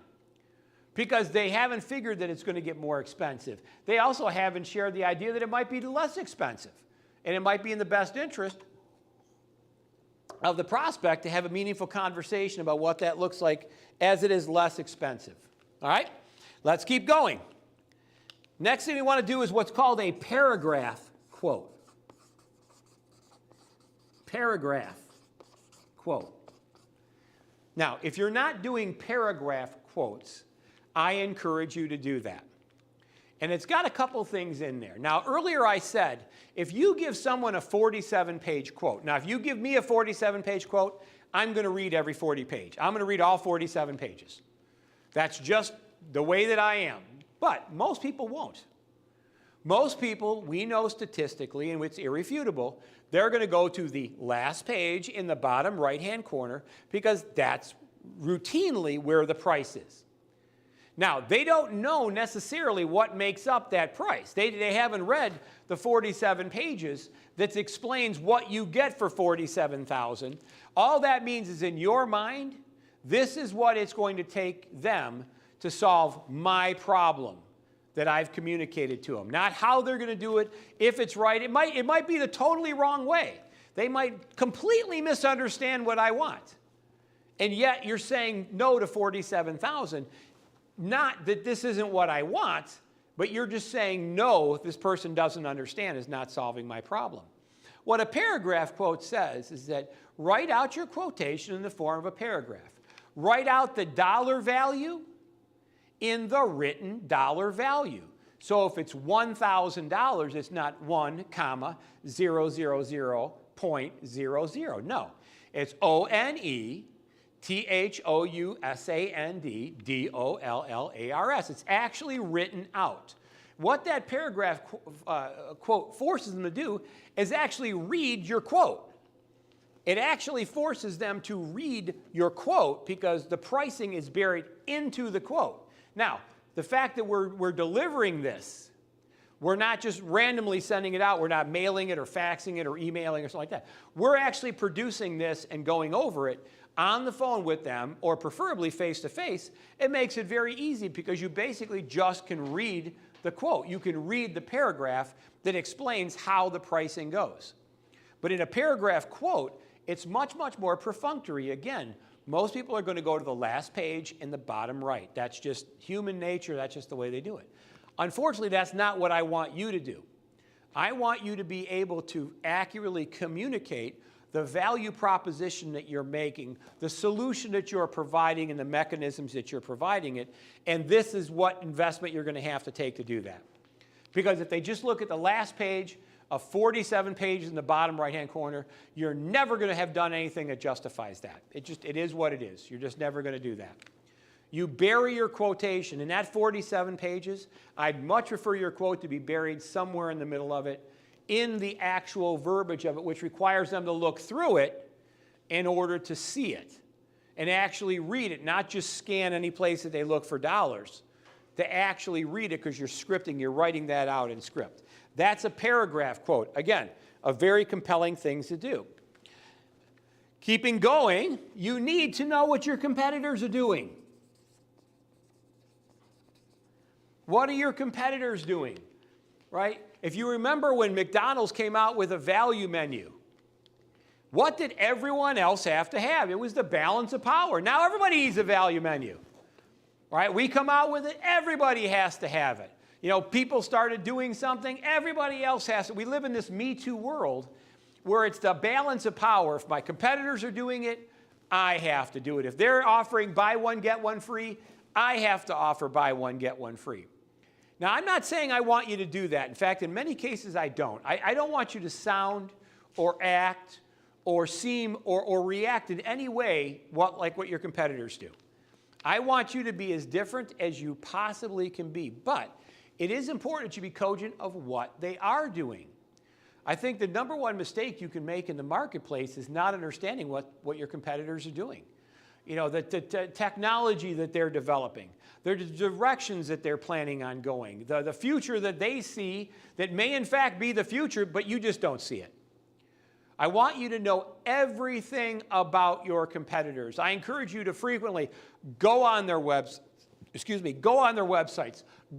because they haven't figured that it's going to get more expensive. They also haven't shared the idea that it might be less expensive, and it might be in the best interest of the prospect to have a meaningful conversation about what that looks like as it is less expensive. All right, let's keep going. Next thing we want to do is what's called a paragraph quote. Paragraph quote. Now, if you're not doing paragraph quotes, I encourage you to do that. And it's got a couple things in there. Now, earlier I said, if you give someone a 47-page quote, now if you give me a 47-page quote, I'm going to read every 40 page. I'm going to read all 47 pages. That's just the way that I am. But most people won't. Most people, we know statistically, and it's irrefutable, they're going to go to the last page in the bottom right-hand corner, because that's routinely where the price is. Now, they don't know necessarily what makes up that price. They haven't read the 47 pages that explains what you get for $47,000. All that means is in your mind, this is what it's going to take them to solve my problem that I've communicated to them. Not how they're going to do it, if it's right. It might be the totally wrong way. They might completely misunderstand what I want. And yet you're saying no to $47,000. Not that this isn't what I want, but you're just saying no, if this person doesn't understand, is not solving my problem. What a paragraph quote says is that write out your quotation in the form of a paragraph. Write out the dollar value in the written dollar value. So if it's $1,000, it's not 1,000.00. No, it's ONETHOUSAND It's actually written out. What that paragraph quote forces them to do is actually read your quote. It actually forces them to read your quote because the pricing is buried into the quote. Now, the fact that we're delivering this, we're not just randomly sending it out, we're not mailing it or faxing it or emailing or something like that. We're actually producing this and going over it on the phone with them, or preferably face-to-face. It makes it very easy because you basically just can read the quote. You can read the paragraph that explains how the pricing goes. But in a paragraph quote, it's much, much more perfunctory. Again, most people are going to go to the last page in the bottom right. That's just human nature. That's just the way they do it. Unfortunately, that's not what I want you to do. I want you to be able to accurately communicate the value proposition that you're making, the solution that you're providing, and the mechanisms that you're providing it. And this is what investment you're going to have to take to do that. Because if they just look at the last page of 47 pages in the bottom right-hand corner, you're never going to have done anything that justifies that. It is what it is. You're just never going to do that. You bury your quotation. In that 47 pages, I'd much prefer your quote to be buried somewhere in the middle of it, in the actual verbiage of it, which requires them to look through it in order to see it and actually read it, not just scan any place that they look for dollars, to actually read it because you're scripting, you're writing that out in script. That's a paragraph quote. Again, a very compelling thing to do. Keeping going, you need to know what your competitors are doing. What are your competitors doing, right? If you remember when McDonald's came out with a value menu, what did everyone else have to have? It was the balance of power. Now everybody needs a value menu, right? We come out with it, everybody has to have it. You know, people started doing something, everybody else has to. We live in this Me Too world where it's the balance of power. If my competitors are doing it, I have to do it. If they're offering buy one, get one free, I have to offer buy one, get one free. Now, I'm not saying I want you to do that. In fact, in many cases, I don't. I don't want you to sound or act or seem or react in any way like what your competitors do. I want you to be as different as you possibly can be. But it is important that you be cogent of what they are doing. I think the number one mistake you can make in the marketplace is not understanding what your competitors are doing. You know, the technology that they're developing, the directions that they're planning on going, the future that they see that may in fact be the future, but you just don't see it. I want you to know everything about your competitors. I encourage you to frequently go on their websites,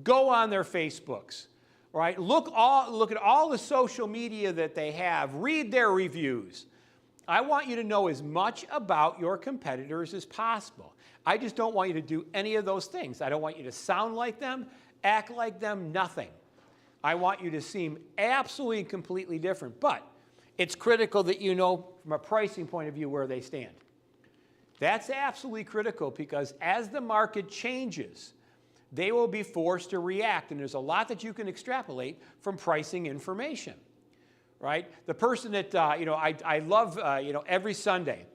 go on their Facebooks, right? Look at all the social media that they have, read their reviews. I want you to know as much about your competitors as possible. I just don't want you to do any of those things. I don't want you to sound like them, act like them, nothing. I want you to seem absolutely and completely different. But it's critical that you know from a pricing point of view where they stand. That's absolutely critical because as the market changes, they will be forced to react. And there's a lot that you can extrapolate from pricing information. Right? The person that, I love, every Sunday,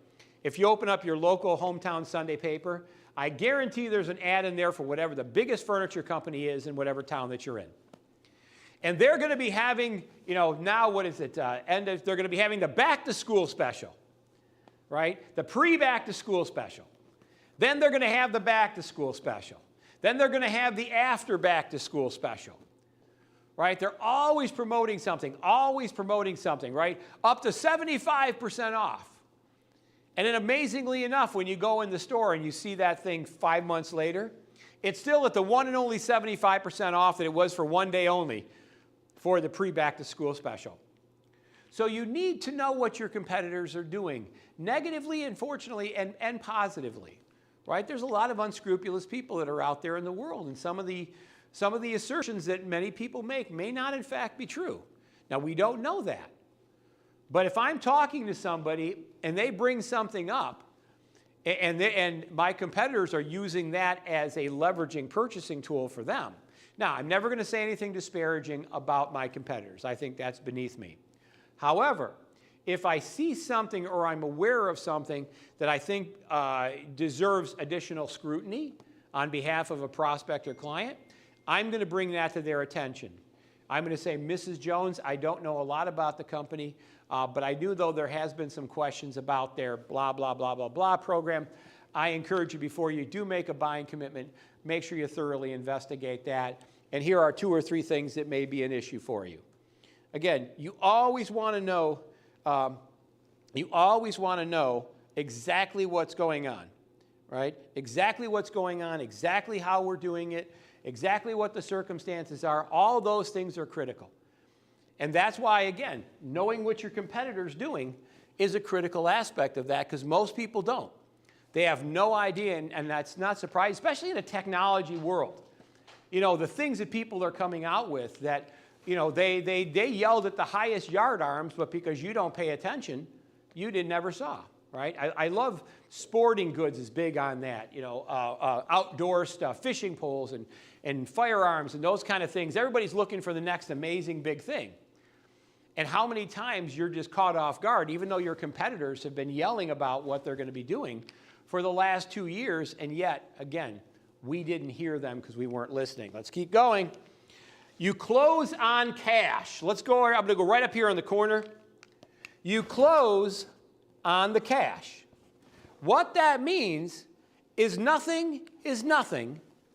if you open up your local hometown Sunday paper, I guarantee there's an ad in there for whatever the biggest furniture company is in whatever town that you're in. And they're going to be having, now what is it? They're going to be having the back-to-school special, right? The pre-back-to-school special. Then they're going to have the back-to-school special. Then they're going to have the after-back-to-school special. Right? They're always promoting something, right? Up to 75% off. And then amazingly enough, when you go in the store and you see that thing 5 months later, it's still at the one and only 75% off that it was for one day only for the pre-back-to-school special. So you need to know what your competitors are doing, negatively, unfortunately, and positively. Right? There's a lot of unscrupulous people that are out there in the world, and some of the assertions that many people make may not in fact be true. Now, we don't know that. But if I'm talking to somebody and they bring something up And my competitors are using that as a leveraging purchasing tool for them. Now, I'm never going to say anything disparaging about my competitors. I think that's beneath me. However, if I see something or I'm aware of something that I think deserves additional scrutiny on behalf of a prospect or client, I'm going to bring that to their attention. I'm going to say, Mrs. Jones, I don't know a lot about the company, but I do, though, there has been some questions about their blah, blah, blah, blah, blah program. I encourage you, before you do make a buying commitment, make sure you thoroughly investigate that. And here are 2 or 3 things that may be an issue for you. Again, you always want to know exactly what's going on, right? Exactly what's going on, exactly how we're doing it, exactly what the circumstances are. All those things are critical. And that's why, again, knowing what your competitor's doing is a critical aspect of that, because most people don't. They have no idea, and that's not surprising, especially in a technology world. You know, the things that people are coming out with that, you know, they yelled at the highest yard arms, but because you don't pay attention, you never saw, right? I love sporting goods is big on that, you know, outdoor stuff, fishing poles and firearms and those kind of things. Everybody's looking for the next amazing big thing. And how many times you're just caught off guard, even though your competitors have been yelling about what they're going to be doing for the last 2 years, and yet, again, we didn't hear them because we weren't listening. Let's keep going. You close on cash. Let's go, I'm going to go right up here in the corner. You close on the cash. What that means is nothing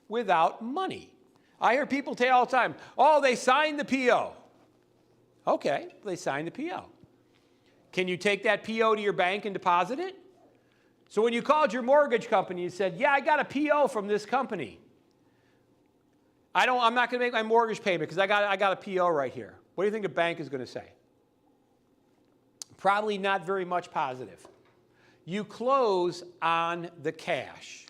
without money. I hear people say all the time, oh, they signed the PO. Okay, they signed the PO. Can you take that PO to your bank and deposit it? So when you called your mortgage company, you said, yeah, I got a PO from this company. I'm not going to make my mortgage payment because I got a PO right here. What do you think the bank is going to say? Probably not very much positive. You close on the cash.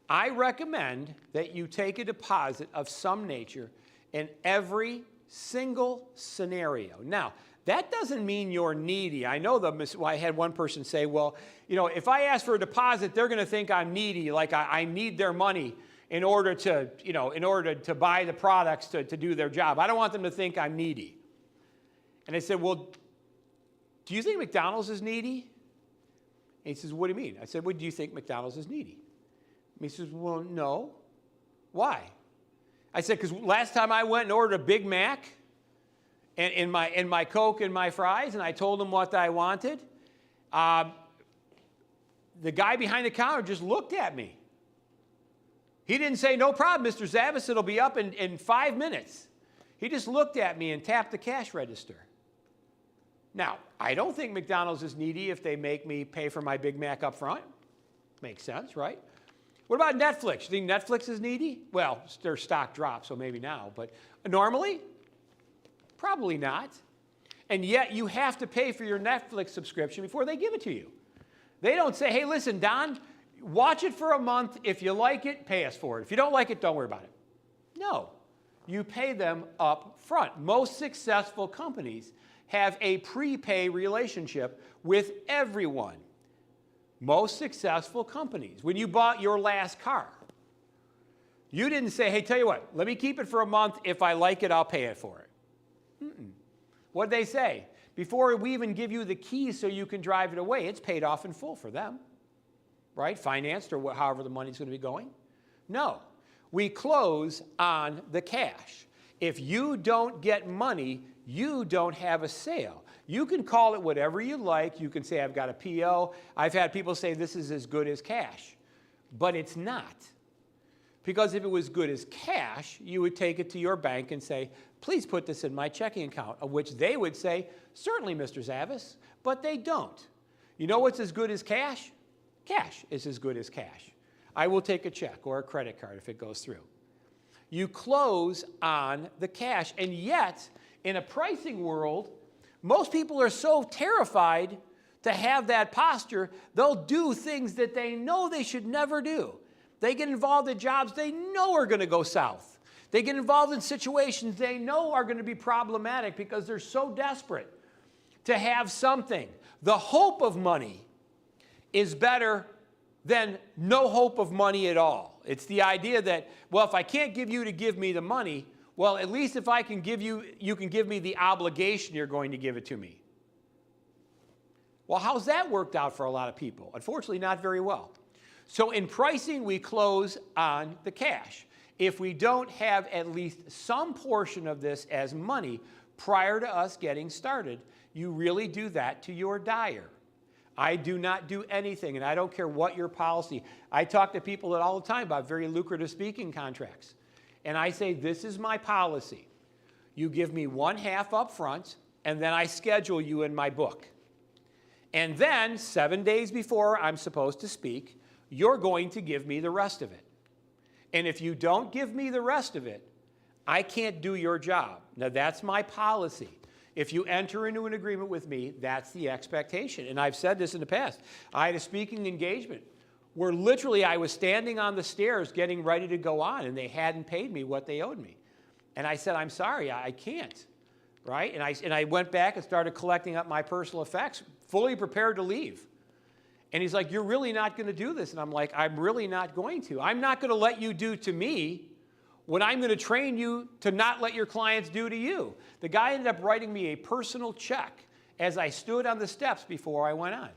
I recommend that you take a deposit of some nature in every single scenario. Now, that doesn't mean you're needy. I know I had one person say, well, you know, if I ask for a deposit, they're going to think I'm needy, like I need their money in order to buy the products to do their job. I don't want them to think I'm needy. And I said, well, do you think McDonald's is needy? And he says, what do you mean? I said, well, do you think McDonald's is needy? And he says, well, no. Why? I said, because last time I went and ordered a Big Mac and my Coke and my fries, and I told him what I wanted, the guy behind the counter just looked at me. He didn't say, no problem, Mr. Zavis, it'll be up in 5 minutes. He just looked at me and tapped the cash register. Now, I don't think McDonald's is needy if they make me pay for my Big Mac up front. Makes sense, right? What about Netflix? You think Netflix is needy? Well, their stock dropped, so maybe now. But normally, probably not. And yet, you have to pay for your Netflix subscription before they give it to you. They don't say, hey, listen, Don, watch it for a month. If you like it, pay us for it. If you don't like it, don't worry about it. No. You pay them up front. Most successful companies have a prepay relationship with everyone. Most successful companies. When you bought your last car, you didn't say, hey, tell you what, let me keep it for a month. If I like it, I'll pay it for it. What did they say? Before we even give you the keys so you can drive it away, it's paid off in full for them, right? Financed or however the money's going to be going. No. We close on the cash. If you don't get money, you don't have a sale. You can call it whatever you like. You can say, I've got a PO. I've had people say this is as good as cash. But it's not. Because if it was good as cash, you would take it to your bank and say, please put this in my checking account, of which they would say, certainly, Mr. Zavis, but they don't. You know what's as good as cash? Cash is as good as cash. I will take a check or a credit card if it goes through. You close on the cash, and yet, in a pricing world, most people are so terrified to have that posture, they'll do things that they know they should never do. They get involved in jobs they know are going to go south. They get involved in situations they know are going to be problematic because they're so desperate to have something. The hope of money is better then no hope of money at all. It's the idea that, well, if I can't give you to give me the money, well, at least if I can give you, you can give me the obligation you're going to give it to me. Well, how's that worked out for a lot of people? Unfortunately, not very well. So in pricing, we close on the cash. If we don't have at least some portion of this as money prior to us getting started, you really do that to your dyer. I do not do anything, and I don't care what your policy. I talk to people all the time about very lucrative speaking contracts. And I say, this is my policy. You give me 1/2 up front, and then I schedule you in my book. And then, 7 days before I'm supposed to speak, you're going to give me the rest of it. And if you don't give me the rest of it, I can't do your job. Now, that's my policy. If you enter into an agreement with me, that's the expectation. And I've said this in the past. I had a speaking engagement where literally I was standing on the stairs getting ready to go on, and they hadn't paid me what they owed me. And I said, I'm sorry, I can't, right? And I went back and started collecting up my personal effects, fully prepared to leave. And he's like, you're really not going to do this? And I'm like, I'm really not going to. I'm not going to let you do to me what I'm going to train you to not let your clients do to you. The guy ended up writing me a personal check as I stood on the steps before I went on.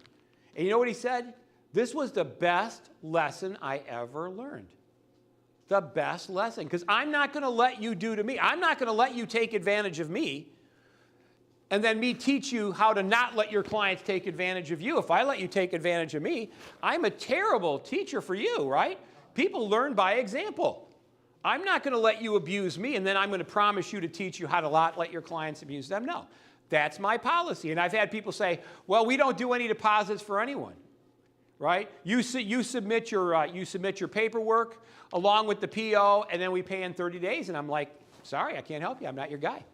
And you know what he said? This was the best lesson I ever learned. The best lesson. Because I'm not going to let you do to me. I'm not going to let you take advantage of me and then me teach you how to not let your clients take advantage of you. If I let you take advantage of me, I'm a terrible teacher for you, right? People learn by example. I'm not going to let you abuse me, and then I'm going to promise you to teach you how to not let your clients abuse them. No, that's my policy. And I've had people say, well, we don't do any deposits for anyone, right? You submit your paperwork along with the PO, and then we pay in 30 days. And I'm like, sorry, I can't help you. I'm not your guy.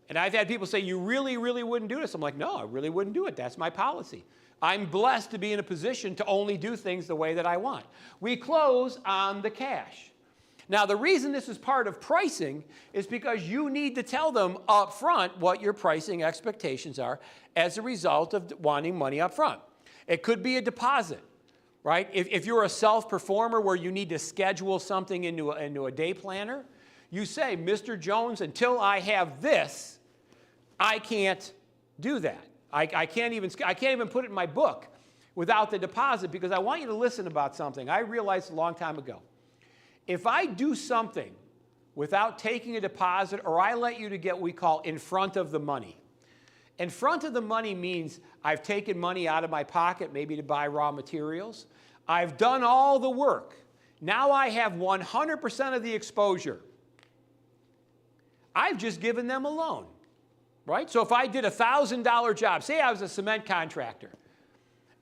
And I've had people say, you really, really wouldn't do this. I'm like, no, I really wouldn't do it. That's my policy. I'm blessed to be in a position to only do things the way that I want. We close on the cash. Now, the reason this is part of pricing is because you need to tell them up front what your pricing expectations are as a result of wanting money up front. It could be a deposit, right? If you're a self-performer where you need to schedule something into a day planner, you say, Mr. Jones, until I have this, I can't do that. I can't even put it in my book without the deposit because I want you to listen about something. I realized a long time ago. If I do something without taking a deposit, or I let you to get what we call in front of the money. In front of the money means I've taken money out of my pocket, maybe to buy raw materials. I've done all the work. Now I have 100% of the exposure. I've just given them a loan, right? So if I did a $1,000 job, say I was a cement contractor,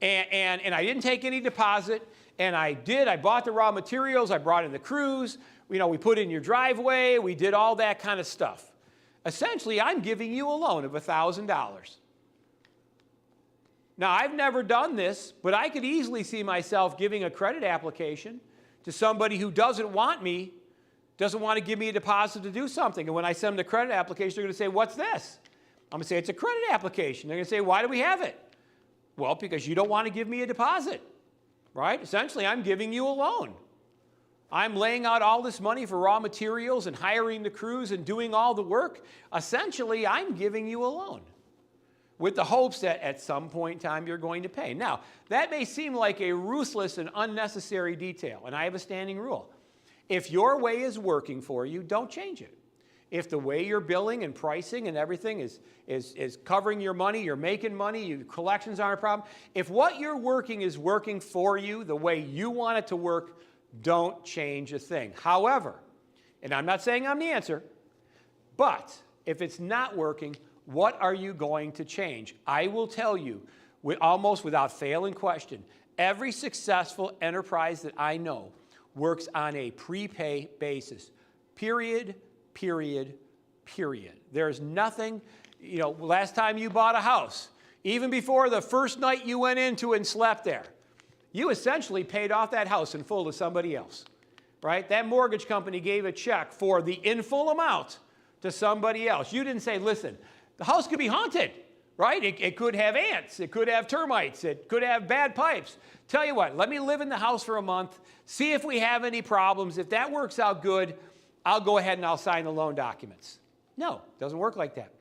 and I didn't take any deposit, and I bought the raw materials, I brought in the crews, we put in your driveway, we did all that kind of stuff. Essentially, I'm giving you a loan of $1,000. Now, I've never done this, but I could easily see myself giving a credit application to somebody who doesn't want to give me a deposit to do something. And when I send them the credit application, they're going to say, what's this? I'm going to say, it's a credit application. They're going to say, why do we have it? Well, because you don't want to give me a deposit, right? Essentially, I'm giving you a loan. I'm laying out all this money for raw materials and hiring the crews and doing all the work. Essentially, I'm giving you a loan with the hopes that at some point in time you're going to pay. Now, that may seem like a ruthless and unnecessary detail, and I have a standing rule. If your way is working for you, don't change it. If the way you're billing and pricing and everything is covering your money, you're making money, your collections aren't a problem, if what you're working is working for you the way you want it to work, don't change a thing. However, and I'm not saying I'm the answer, but if it's not working, what are you going to change? I will tell you, almost without fail and question, every successful enterprise that I know works on a prepay basis. Period, period, period. There's nothing, last time you bought a house, even before the first night you went into and slept there, you essentially paid off that house in full to somebody else, right? That mortgage company gave a check for the in full amount to somebody else. You didn't say, listen, the house could be haunted. right? It could have ants. It could have termites. It could have bad pipes. Tell you what, let me live in the house for a month, see if we have any problems. If that works out good, I'll go ahead and I'll sign the loan documents. No, it doesn't work like that.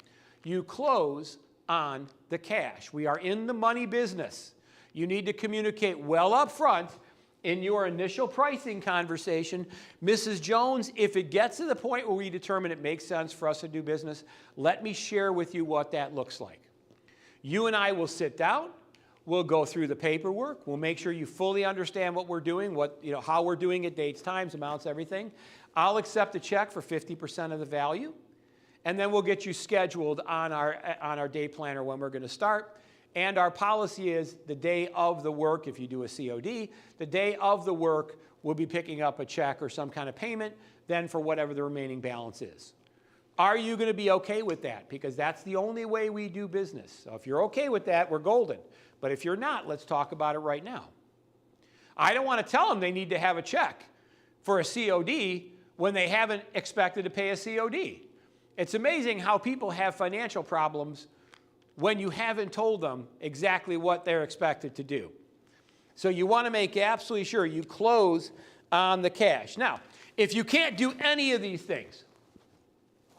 You close on the cash. We are in the money business. You need to communicate well up front in your initial pricing conversation. Mrs. Jones, if it gets to the point where we determine it makes sense for us to do business, let me share with you what that looks like. You and I will sit down. We'll go through the paperwork. We'll make sure you fully understand what we're doing, how we're doing it, dates, times, amounts, everything. I'll accept a check for 50% of the value, and then we'll get you scheduled on our day planner when we're going to start. And our policy is the day of the work, if you do a COD, the day of the work, we'll be picking up a check or some kind of payment then for whatever the remaining balance is. Are you going to be okay with that? Because that's the only way we do business. So if you're okay with that, we're golden. But if you're not, let's talk about it right now. I don't want to tell them they need to have a check for a COD when they haven't expected to pay a COD. It's amazing how people have financial problems when you haven't told them exactly what they're expected to do. So you want to make absolutely sure you close on the cash. Now, if you can't do any of these things,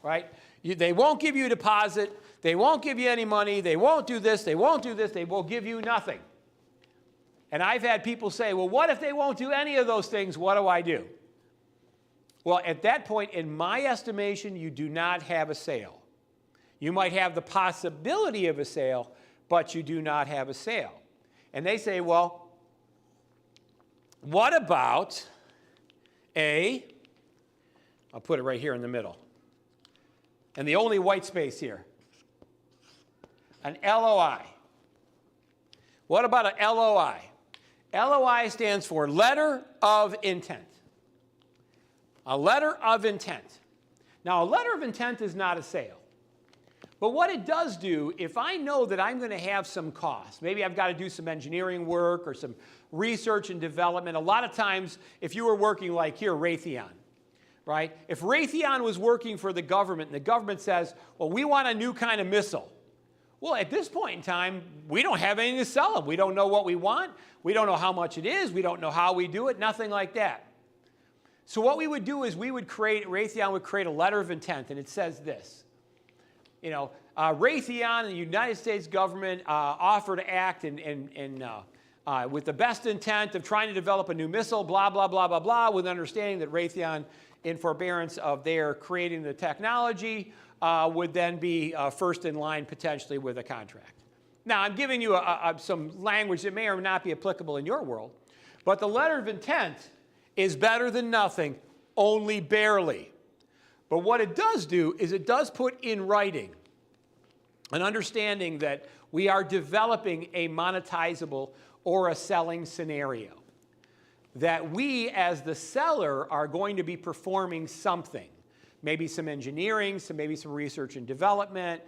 right? They won't give you a deposit. They won't give you any money. They won't do this. They won't do this. They will give you nothing. And I've had people say, well, what if they won't do any of those things? What do I do? Well, at that point, in my estimation, you do not have a sale. You might have the possibility of a sale, but you do not have a sale. And they say, well, what about I'll put it right here in the middle, and the only white space here, an LOI. What about an LOI? LOI stands for letter of intent. A letter of intent. Now, a letter of intent is not a sale. But what it does do, if I know that I'm going to have some costs, maybe I've got to do some engineering work or some research and development. A lot of times, if you were working like here, Raytheon, right? If Raytheon was working for the government and the government says, well, we want a new kind of missile. Well, at this point in time, we don't have anything to sell them. We don't know what we want. We don't know how much it is. We don't know how we do it, nothing like that. So what we would do is Raytheon would create a letter of intent, and it says this. Raytheon and the United States government offer to act with the best intent of trying to develop a new missile, blah, blah, blah, blah, blah, with understanding that Raytheon, in forbearance of their creating the technology, would then be first in line potentially with a contract. Now, I'm giving you some language that may or may not be applicable in your world, but the letter of intent is better than nothing, only barely. But what it does do is it does put in writing an understanding that we are developing a monetizable or a selling scenario. That we, as the seller, are going to be performing something. Maybe some engineering, maybe some research and development,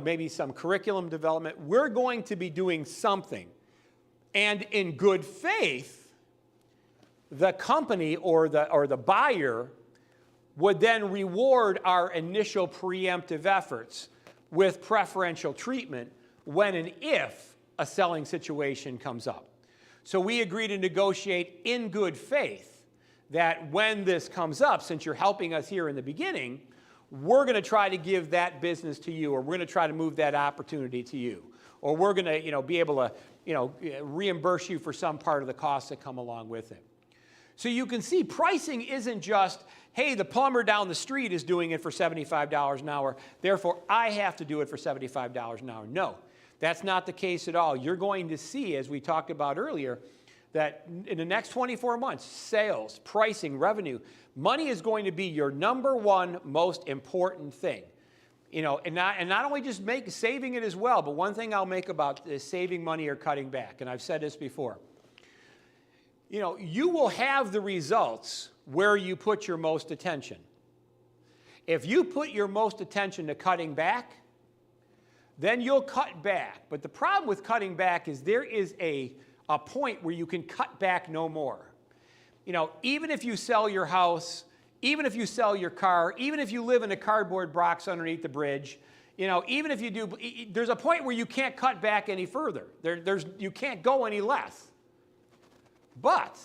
maybe some curriculum development. We're going to be doing something. And in good faith, the company or the buyer would then reward our initial preemptive efforts with preferential treatment when and if a selling situation comes up. So we agree to negotiate in good faith that when this comes up, since you're helping us here in the beginning, we're going to try to give that business to you, or we're going to try to move that opportunity to you, or we're going to be able to reimburse you for some part of the costs that come along with it. So you can see pricing isn't just, hey, the plumber down the street is doing it for $75 an hour, therefore I have to do it for $75 an hour. No, that's not the case at all. You're going to see, as we talked about earlier, that in the next 24 months, sales, pricing, revenue, money is going to be your number one most important thing. And not only just saving it as well, but one thing I'll make about is saving money or cutting back, and I've said this before. You will have the results where you put your most attention. If you put your most attention to cutting back, then you'll cut back. But the problem with cutting back is there is a point where you can cut back no more. Even if you sell your house, even if you sell your car, even if you live in a cardboard box underneath the bridge, even if you do, there's a point where you can't cut back any further. You can't go any less. But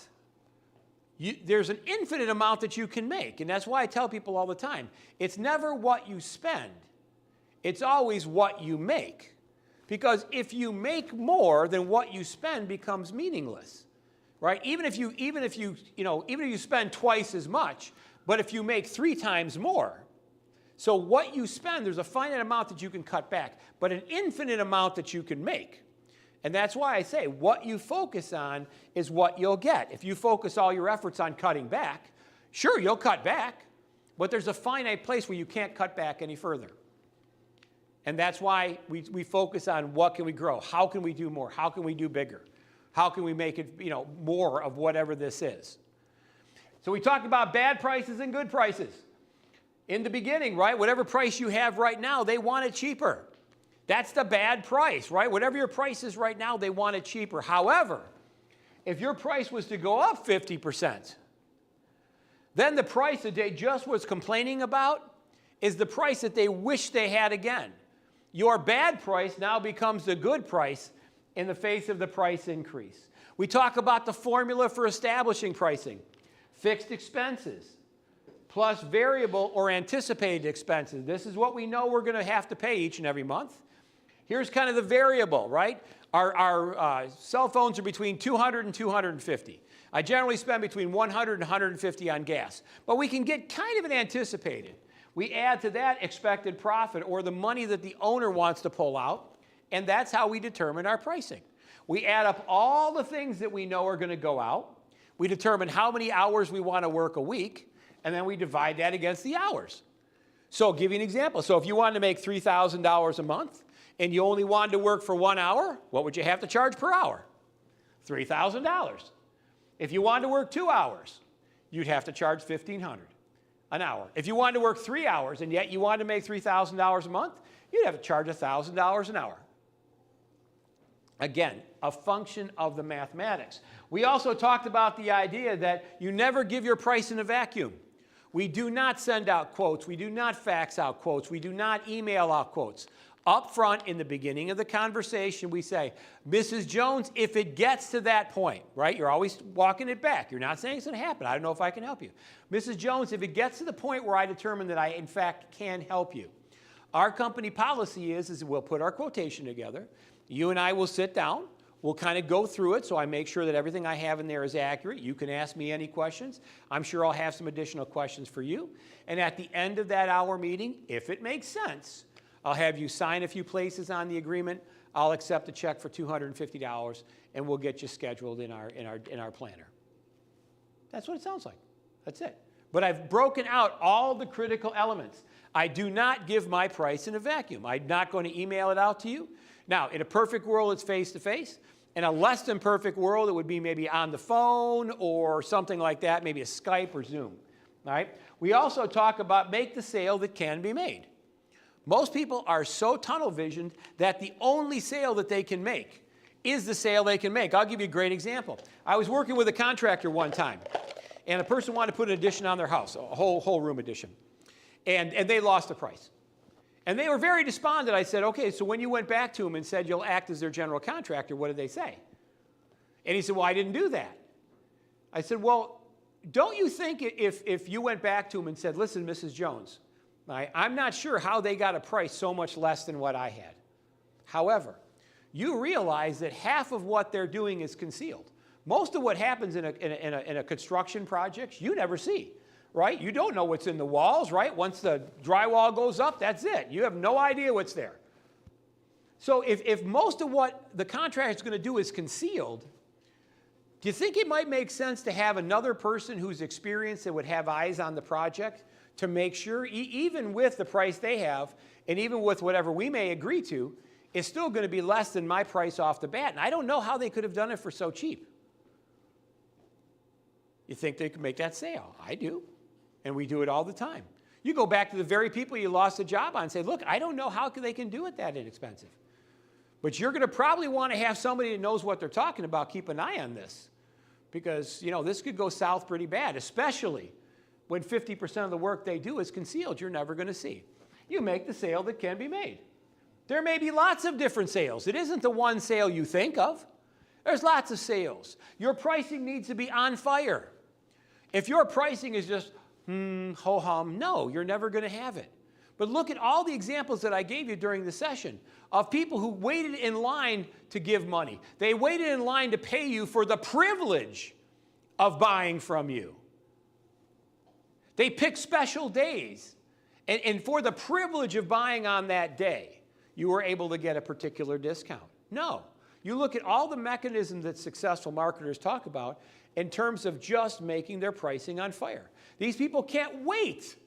there's an infinite amount that you can make. And that's why I tell people all the time, it's never what you spend. It's always what you make. Because if you make more, then what you spend becomes meaningless. Right? Even if you spend twice as much, but if you make 3 times more. So what you spend, there's a finite amount that you can cut back, but an infinite amount that you can make. And that's why I say what you focus on is what you'll get. If you focus all your efforts on cutting back, sure, you'll cut back, but there's a finite place where you can't cut back any further. And that's why we focus on what can we grow, how can we do more, how can we do bigger, how can we make it more of whatever this is. So we talked about bad prices and good prices. In the beginning, right, whatever price you have right now, they want it cheaper. That's the bad price, right? Whatever your price is right now, they want it cheaper. However, if your price was to go up 50%, then the price that they just was complaining about is the price that they wish they had again. Your bad price now becomes the good price in the face of the price increase. We talk about the formula for establishing pricing. Fixed expenses plus variable or anticipated expenses. This is what we know we're going to have to pay each and every month. Here's kind of the variable, right? Our cell phones are between $200 and $250. I generally spend between $100 and $150 on gas. But we can get kind of an anticipated. We add to that expected profit or the money that the owner wants to pull out, and that's how we determine our pricing. We add up all the things that we know are going to go out. We determine how many hours we want to work a week, and then we divide that against the hours. So I'll give you an example. So if you wanted to make $3,000 a month and you only wanted to work for 1 hour, what would you have to charge per hour? $3,000. If you wanted to work 2 hours, you'd have to charge $1,500 an hour. If you wanted to work 3 hours and yet you wanted to make $3,000 a month, you'd have to charge $1,000 an hour. Again, a function of the mathematics. We also talked about the idea that you never give your price in a vacuum. We do not send out quotes. We do not fax out quotes. We do not email out quotes. Up front, in the beginning of the conversation, we say, Mrs. Jones, if it gets to that point, right? You're always walking it back. You're not saying it's going to happen. I don't know if I can help you. Mrs. Jones, if it gets to the point where I determine that I, in fact, can help you, our company policy is we'll put our quotation together. You and I will sit down. We'll kind of go through it so I make sure that everything I have in there is accurate. You can ask me any questions. I'm sure I'll have some additional questions for you. And at the end of that hour meeting, if it makes sense, I'll have you sign a few places on the agreement. I'll accept a check for $250, and we'll get you scheduled in our planner. That's what it sounds like. That's it. But I've broken out all the critical elements. I do not give my price in a vacuum. I'm not going to email it out to you. Now, in a perfect world, it's face-to-face. In a less than perfect world, it would be maybe on the phone or something like that, maybe a Skype or Zoom. All right? We also talk about make the sale that can be made. Most people are so tunnel-visioned that the only sale that they can make is the sale they can make. I'll give you a great example. I was working with a contractor one time, and a person wanted to put an addition on their house, a whole room addition, and they lost the price. And they were very despondent. I said, okay, so when you went back to them and said you'll act as their general contractor, what did they say? And he said, well, I didn't do that. I said, well, don't you think if you went back to them and said, listen, Mrs. Jones, I'm not sure how they got a price so much less than what I had. However, you realize that half of what they're doing is concealed. Most of what happens in a construction project, you never see. Right? You don't know what's in the walls, right? Once the drywall goes up, that's it. You have no idea what's there. So if most of what the contractor is going to do is concealed, do you think it might make sense to have another person who's experienced that would have eyes on the project to make sure, even with the price they have, and even with whatever we may agree to, is still going to be less than my price off the bat? And I don't know how they could have done it for so cheap. You think they could make that sale? I do. And we do it all the time. You go back to the very people you lost a job on and say, look, I don't know how they can do it that inexpensive. But you're going to probably want to have somebody that knows what they're talking about keep an eye on this. Because, this could go south pretty bad, especially when 50% of the work they do is concealed. You're never going to see. you make the sale that can be made. There may be lots of different sales. It isn't the one sale you think of. There's lots of sales. Your pricing needs to be on fire. If your pricing is just, ho-hum, no, you're never going to have it. But look at all the examples that I gave you during the session of people who waited in line to give money. They waited in line to pay you for the privilege of buying from you. They picked special days. And for the privilege of buying on that day, you were able to get a particular discount. No. You look at all the mechanisms that successful marketers talk about in terms of just making their pricing on fire. These people can't wait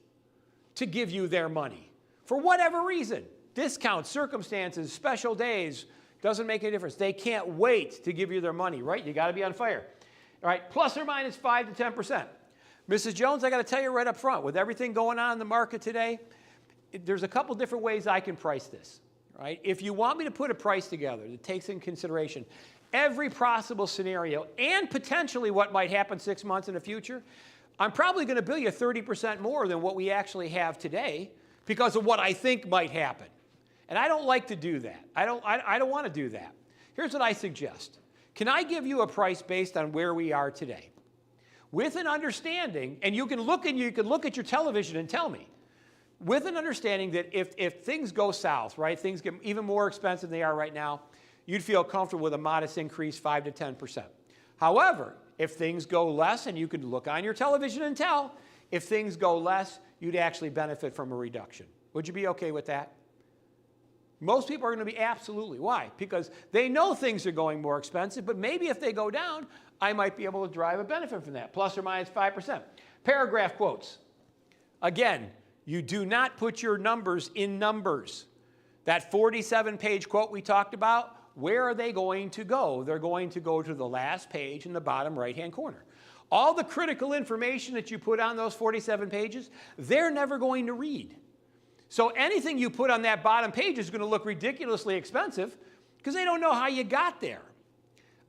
to give you their money for whatever reason. Discounts, circumstances, special days, doesn't make any difference. They can't wait to give you their money, right? You got to be on fire. All right, plus or minus 5 to 10%. Mrs. Jones, I got to tell you right up front, with everything going on in the market today, there's a couple different ways I can price this. Right? If you want me to put a price together that takes in consideration every possible scenario and potentially what might happen 6 months in the future, I'm probably going to bill you 30% more than what we actually have today because of what I think might happen. And I don't like to do that. I don't want to do that. Here's what I suggest. Can I give you a price based on where we are today? With an understanding, and you can look at your television and tell me, with an understanding that if things go south, right, things get even more expensive than they are right now, you'd feel comfortable with a modest increase, 5 to 10%. However, if things go less, and you could look on your television and tell, if things go less, you'd actually benefit from a reduction. Would you be okay with that? Most people are going to be absolutely. Why? Because they know things are going more expensive, but maybe if they go down, I might be able to drive a benefit from that, plus or minus 5%. Paragraph quotes. Again, you do not put your numbers in numbers. That 47-page quote we talked about, where are they going to go? They're going to go to the last page in the bottom right-hand corner. All the critical information that you put on those 47 pages, they're never going to read. So anything you put on that bottom page is going to look ridiculously expensive because they don't know how you got there.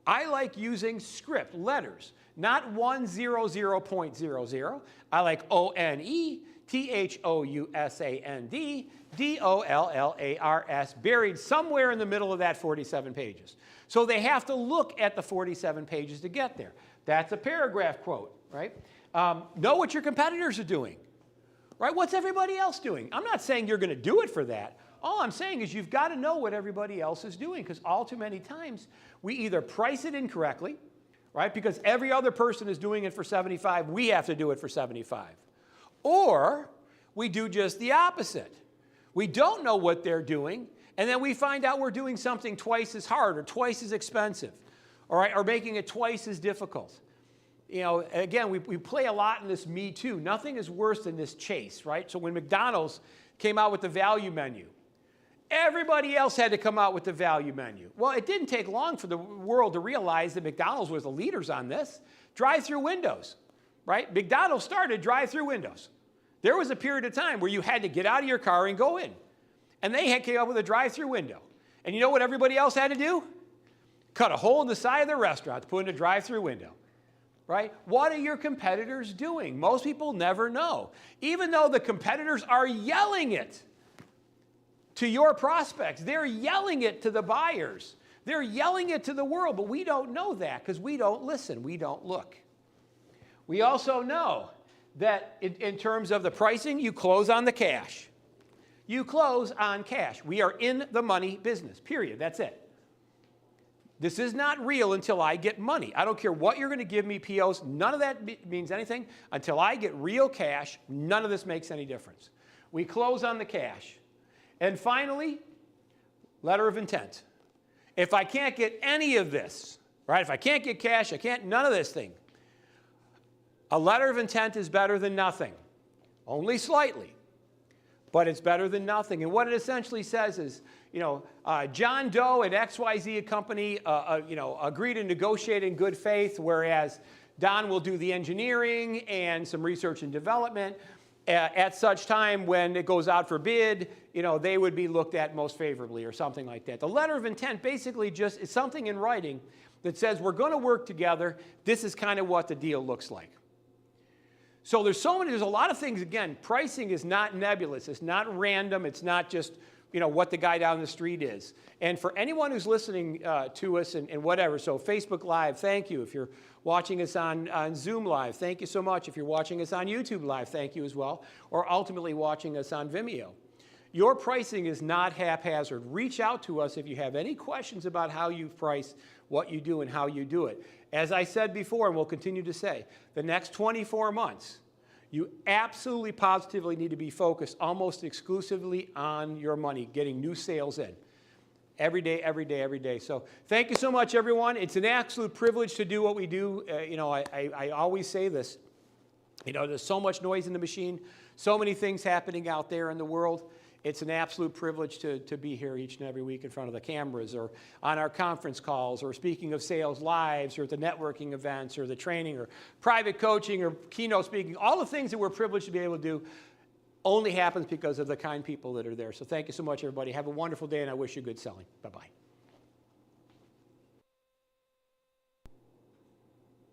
I like using script, letters, not 100.00. I like O-N-E, T-H-O-U-S-A-N-D, D-O-L-L-A-R-S, buried somewhere in the middle of that 47 pages. So they have to look at the 47 pages to get there. That's a paragraph quote, right? Know what your competitors are doing, right? What's everybody else doing? I'm not saying you're going to do it for that. All I'm saying is you've got to know what everybody else is doing because all too many times we either price it incorrectly, right? Because every other person is doing it for 75, we have to do it for 75. Or we do just the opposite. We don't know what they're doing, and then we find out we're doing something twice as hard or twice as expensive, all right, or making it twice as difficult. You know, again, we play a lot in this Me Too. Nothing is worse than this chase, right? So when McDonald's came out with the value menu, everybody else had to come out with the value menu. Well, it didn't take long for the world to realize that McDonald's was the leaders on this. Drive-through windows, right? McDonald's started drive-through windows. There was a period of time where you had to get out of your car and go in. And they came up with a drive-through window. And you know what everybody else had to do? Cut a hole in the side of the restaurant to put in a drive-through window. Right? What are your competitors doing? Most people never know. Even though the competitors are yelling it to your prospects. They're yelling it to the buyers. They're yelling it to the world, but we don't know that because we don't listen. We don't look. We also know that in terms of the pricing, you close on the cash. You close on cash. We are in the money business, period. That's it. This is not real until I get money. I don't care what you're going to give me, POs. None of that means anything. Until I get real cash, none of this makes any difference. We close on the cash. And finally, letter of intent. If I can't get any of this, right? If I can't get cash, I can't, none of this thing. A letter of intent is better than nothing. Only slightly. But it's better than nothing. And what it essentially says is, you know, John Doe at XYZ company, agree to negotiate in good faith, whereas Don will do the engineering and some research and development. At such time when it goes out for bid, you know, they would be looked at most favorably or something like that. The letter of intent basically just is something in writing that says we're going to work together. This is kind of what the deal looks like. So there's a lot of things. Again, pricing is not nebulous. It's not random. It's not just, what the guy down the street is. And for anyone who's listening to us and whatever, so Facebook Live, thank you. If you're watching us on Zoom Live, thank you so much. If you're watching us on YouTube Live, thank you as well. Or ultimately watching us on Vimeo. Your pricing is not haphazard. Reach out to us if you have any questions about how you price, what you do, and how you do it. As I said before, and will continue to say, the next 24 months, you absolutely positively need to be focused almost exclusively on your money, getting new sales in. Every day, every day, every day. So thank you so much, everyone. It's an absolute privilege to do what we do. I always say this. There's so much noise in the machine, so many things happening out there in the world. It's an absolute privilege to be here each and every week in front of the cameras or on our conference calls or speaking of sales lives or at the networking events or the training or private coaching or keynote speaking. All the things that we're privileged to be able to do only happens because of the kind people that are there. So thank you so much, everybody. Have a wonderful day, and I wish you good selling. Bye-bye.